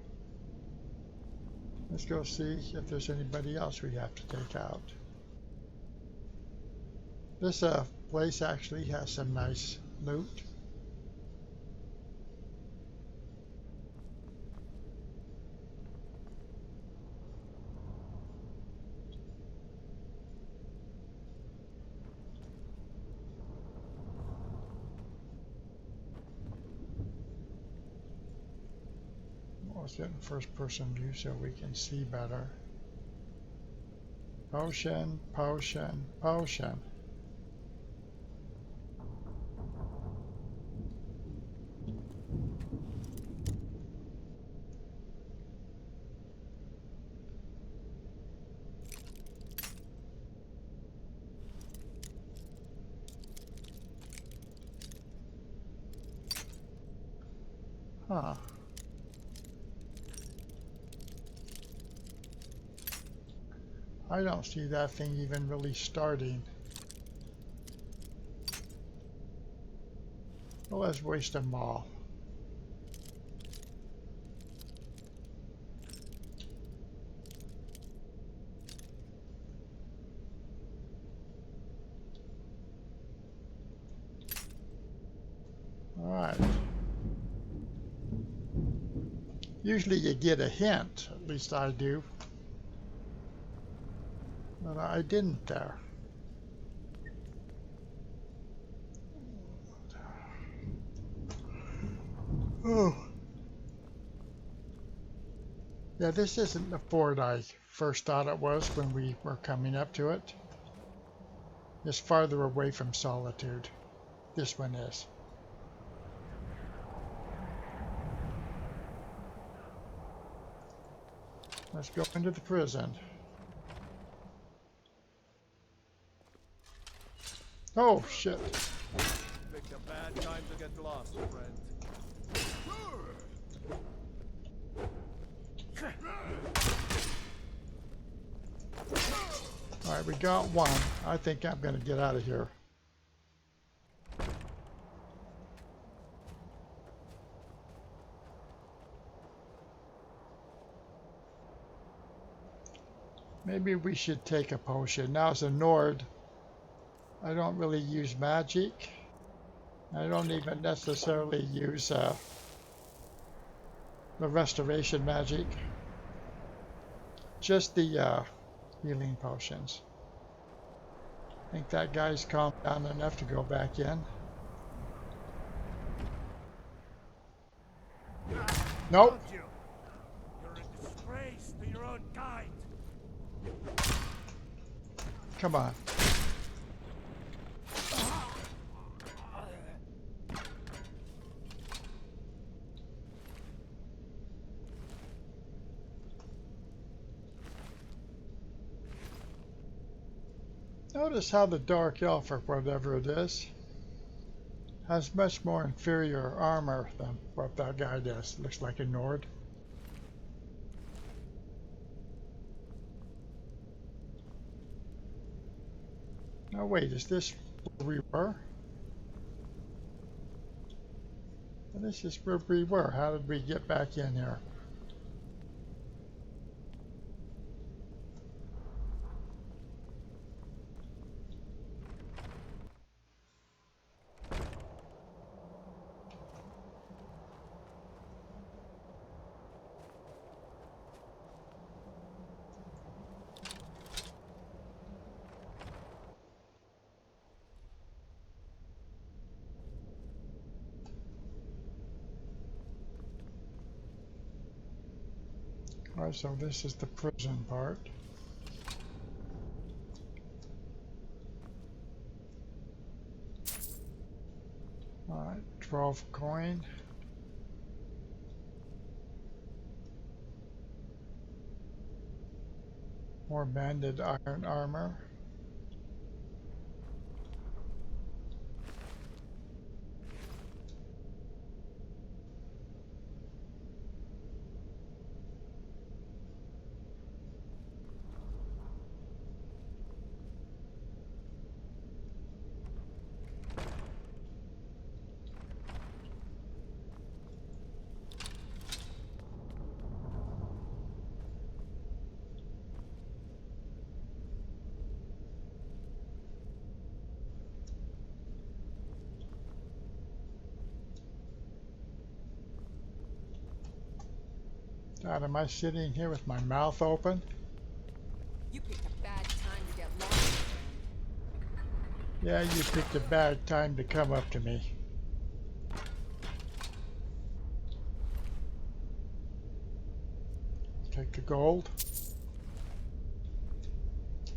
Let's go see if there's anybody else we have to take out. This place actually has some nice loot. Let's get in first person view so we can see better. Potion, potion, potion. Huh. I don't see that thing even really starting. Well, let's waste them all. All right. Usually you get a hint, at least I do. But I didn't there. Oh. Yeah, this isn't the fort I first thought it was when we were coming up to it. It's farther away from Solitude. This one is. Let's go into the prison. Oh, shit. Picked a bad time to get lost, friend. All right, we got one. I think I'm going to get out of here. Maybe we should take a potion. Now as a Nord, I don't really use magic. I don't even necessarily use the restoration magic. Just the healing potions. I think that guy's calmed down enough to go back in. Nope. You're a disgrace to your own kind. Come on. Notice how the Dark Elf, or whatever it is, has much more inferior armor than what that guy does. Looks like a Nord. Now wait, is this where we were? This is where we were. How did we get back in here? Alright, so this is the prison part. Alright, 12 coin. More banded iron armor. God, am I sitting here with my mouth open? You picked a bad time to get lost. Yeah, you picked a bad time to come up to me. Take the gold.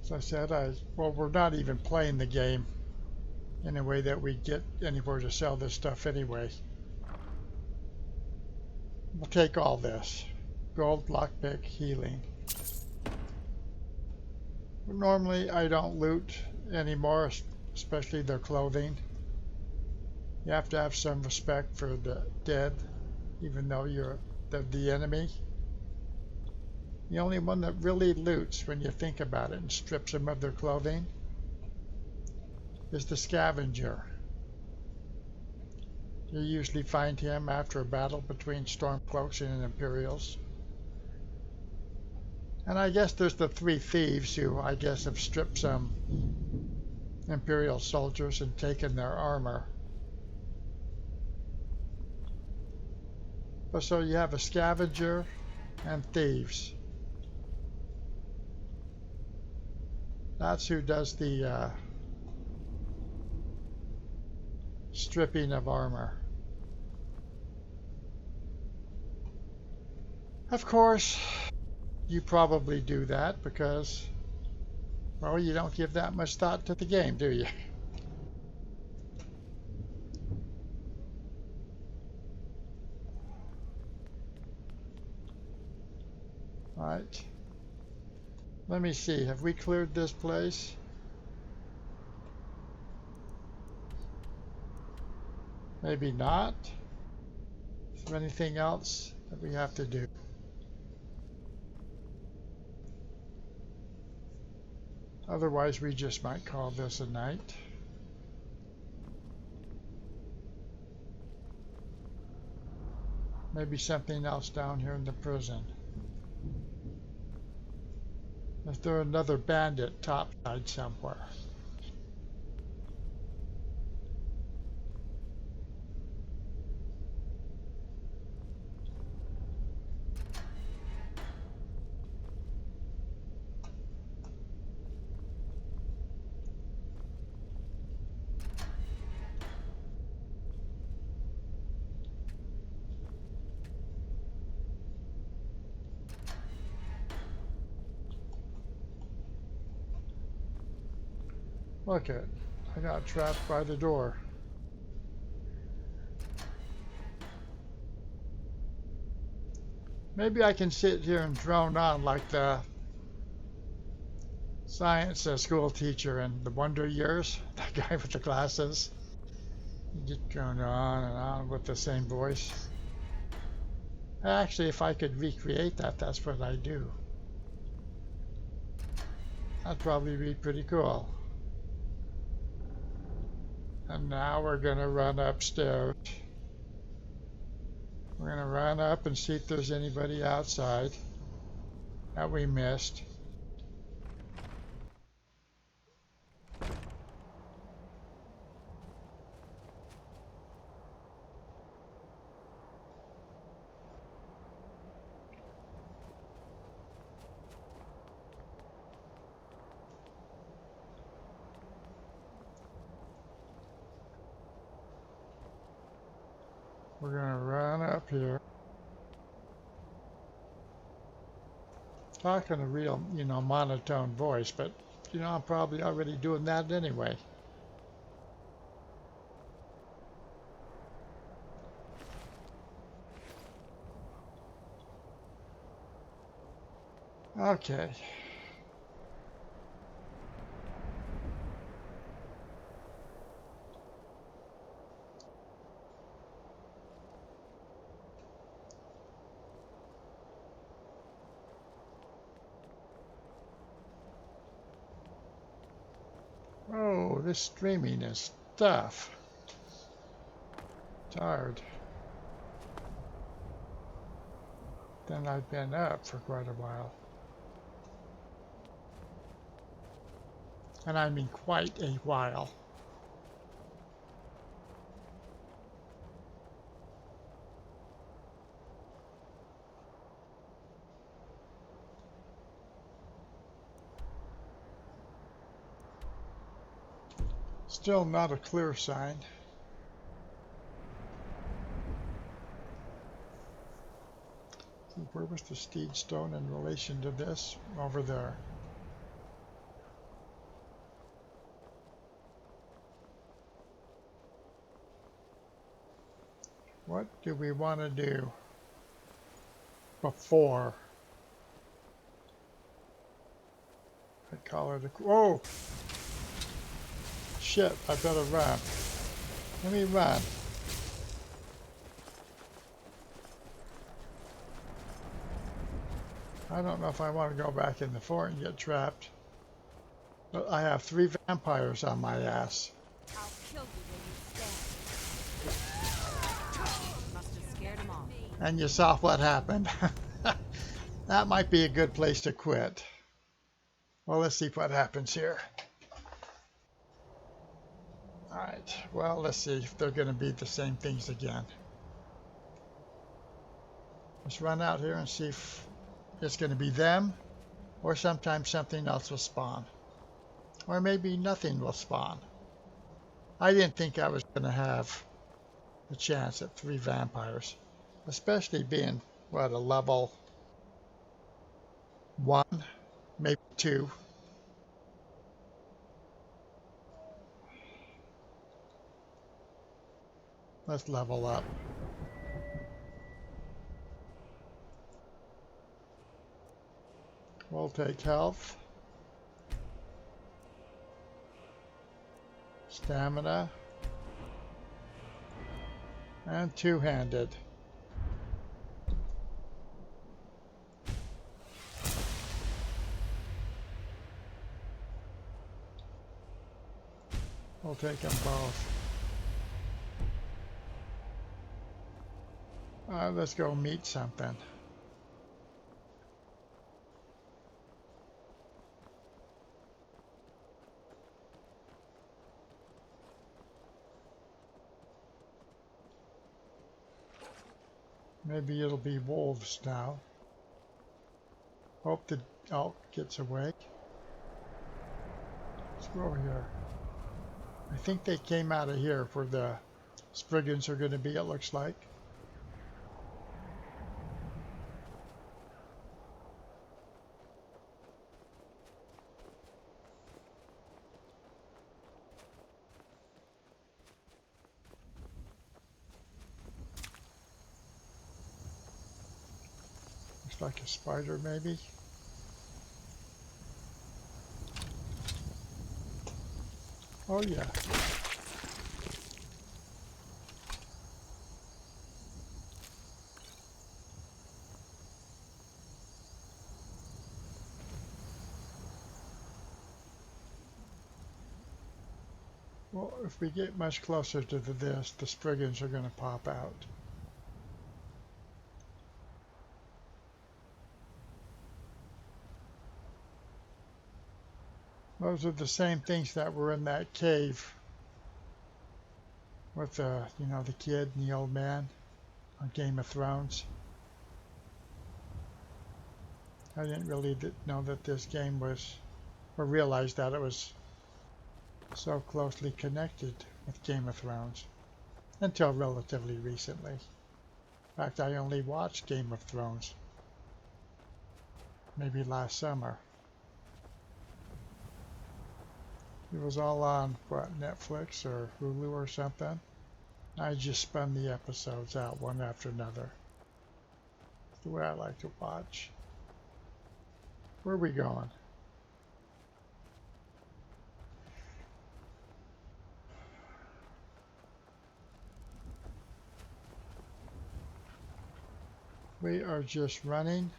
As I said, well, we're not even playing the game in a way that we get anywhere to sell this stuff anyway. We'll take all this. Gold, lockpick, healing. Normally I don't loot anymore, especially their clothing. You have to have some respect for the dead, even though you're the enemy. The only one that really loots, when you think about it, and strips them of their clothing is the scavenger. You usually find him after a battle between Stormcloaks and Imperials. And I guess there's the 3 thieves who, I guess, have stripped some Imperial soldiers and taken their armor. But so you have a scavenger and thieves. That's who does the stripping of armor. Of course, you probably do that because, well, you don't give that much thought to the game, do you? Right. Let me see, have we cleared this place? Maybe not. Is there anything else that we have to do? Otherwise, we just might call this a night. Maybe something else down here in the prison. Is there another bandit topside somewhere? Look it. I got trapped by the door. Maybe I can sit here and drone on like the science school teacher in the Wonder Years, that guy with the glasses. You just going on and on with the same voice. Actually, if I could recreate that, that's what I do. That'd probably be pretty cool. And now we're gonna run upstairs. We're gonna run up and see if there's anybody outside that we missed. We're gonna run up here. Talking a real, monotone voice, but, I'm probably already doing that anyway. Okay. Oh, this streaming is tough. Tired. Then I've been up for quite a while. And I mean quite a while. Still not a clear sign. Where was the steed stone in relation to this? Over there. What do we want to do before I call it a... Whoa! Shit, I better run. Let me run. I don't know if I want to go back in the fort and get trapped. But I have 3 vampires on my ass. I'll kill you when you stand. Must have scared him off. And you saw what happened. That might be a good place to quit. Well, let's see what happens here. Alright, well, let's see if they're going to be the same things again. Let's run out here and see if it's going to be them, or sometimes something else will spawn. Or maybe nothing will spawn. I didn't think I was going to have a chance at 3 vampires. Especially being, what, a level 1, maybe 2. Let's level up. We'll take health, stamina, and 2-handed. We'll take them both. Let's go meet something. Maybe it'll be wolves now. Hope the elk gets away. Let's go over here. I think they came out of here where the Spriggans are going to be, it looks like. Looks like a spider, maybe. Oh, yeah. Well, if we get much closer to this, the Spriggans are going to pop out. Those are the same things that were in that cave with the, you know, the kid and the old man on Game of Thrones. I didn't really know that this game was, or realize that it was so closely connected with Game of Thrones until relatively recently. In fact, I only watched Game of Thrones maybe last summer. It was all on, what, Netflix or Hulu or something. I just spun the episodes out one after another. It's the way I like to watch. Where are we going? We are just running.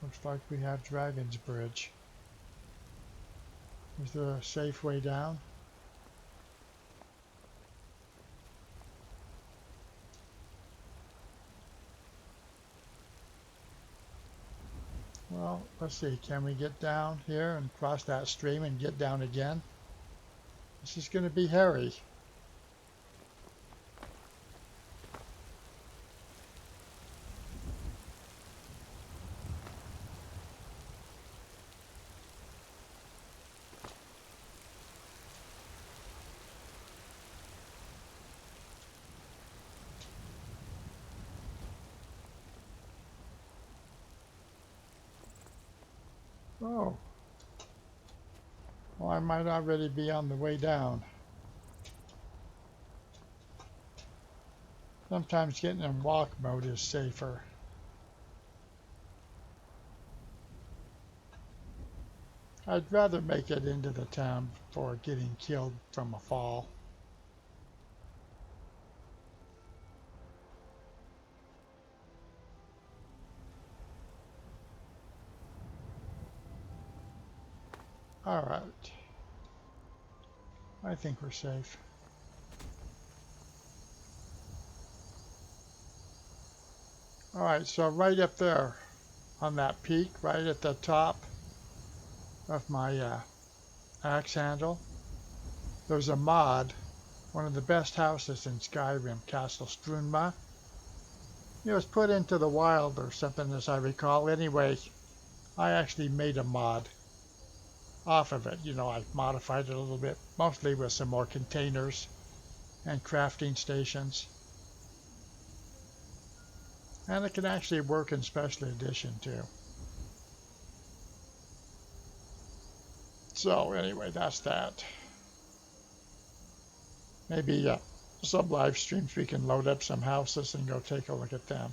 Looks like we have Dragon's Bridge. Is there a safe way down? Well, let's see. Can we get down here and cross that stream and get down again? This is going to be hairy. Oh. Well, I might already be on the way down. Sometimes getting in walk mode is safer. I'd rather make it into the town before getting killed from a fall. All right. I think we're safe. All right, so right up there on that peak, right at the top of my axe handle, there's a mod, one of the best houses in Skyrim, Castle Strunma. It was put into the wild or something, as I recall. Anyway, I actually made a mod off of it. You know, I modified it a little bit, mostly with some more containers and crafting stations. And it can actually work in Special Edition too. So anyway, that's that. Maybe some live streams we can load up some houses and go take a look at them.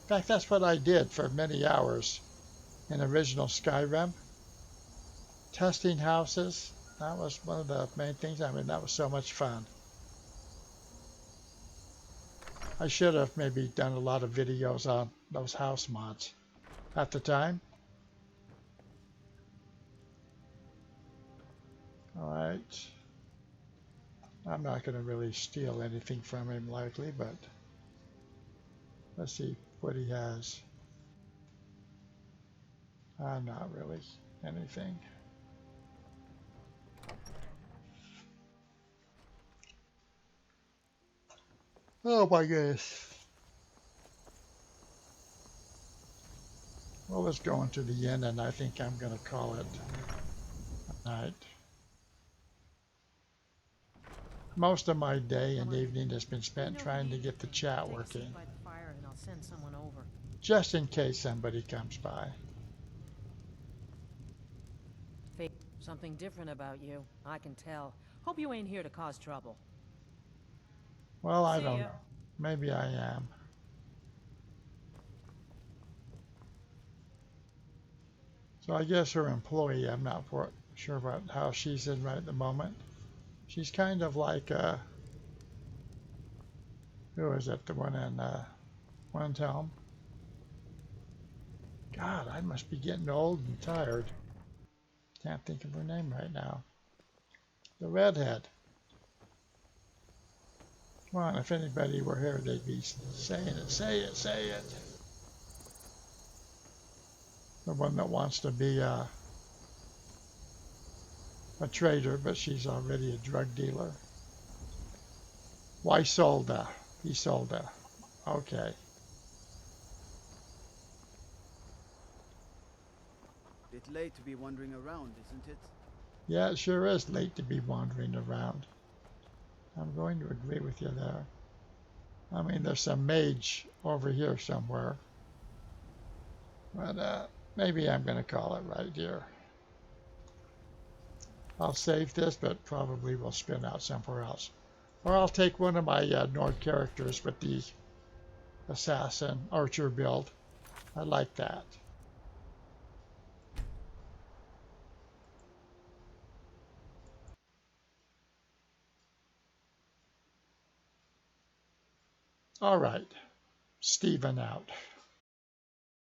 In fact, that's what I did for many hours in original Skyrim. Testing houses, that was one of the main things. I mean, that was so much fun. I should have maybe done a lot of videos on those house mods at the time. All right. I'm not going to really steal anything from him likely, but let's see. what he has. Not really anything. Oh my goodness. Well, let's go into the inn, and I think I'm going to call it a night. Most of my day and evening has been spent trying to get the chat working, By the fire and I'll send someone over. just in case somebody comes by. Something different about you, I can tell. Hope you ain't here to cause trouble. Well, I See don't ya. know. Maybe I am. So I guess her employee, I'm not sure about how she's in right at the moment. She's kind of like, who is it? The one in Windhelm? God, I must be getting old and tired. Can't think of her name right now. The redhead. Come on, if anybody were here, they'd be saying it, say it, say it. The one that wants to be a trader, but she's already a drug dealer. Why Isolda? Isolda. Okay. Bit late to be wandering around, isn't it? Yeah, it sure is late to be wandering around. I'm going to agree with you there. I mean, there's some mage over here somewhere. But maybe I'm going to call it right here. I'll save this, but probably will spin out somewhere else. Or I'll take one of my Nord characters with the assassin archer build. I like that. All right. Steven out.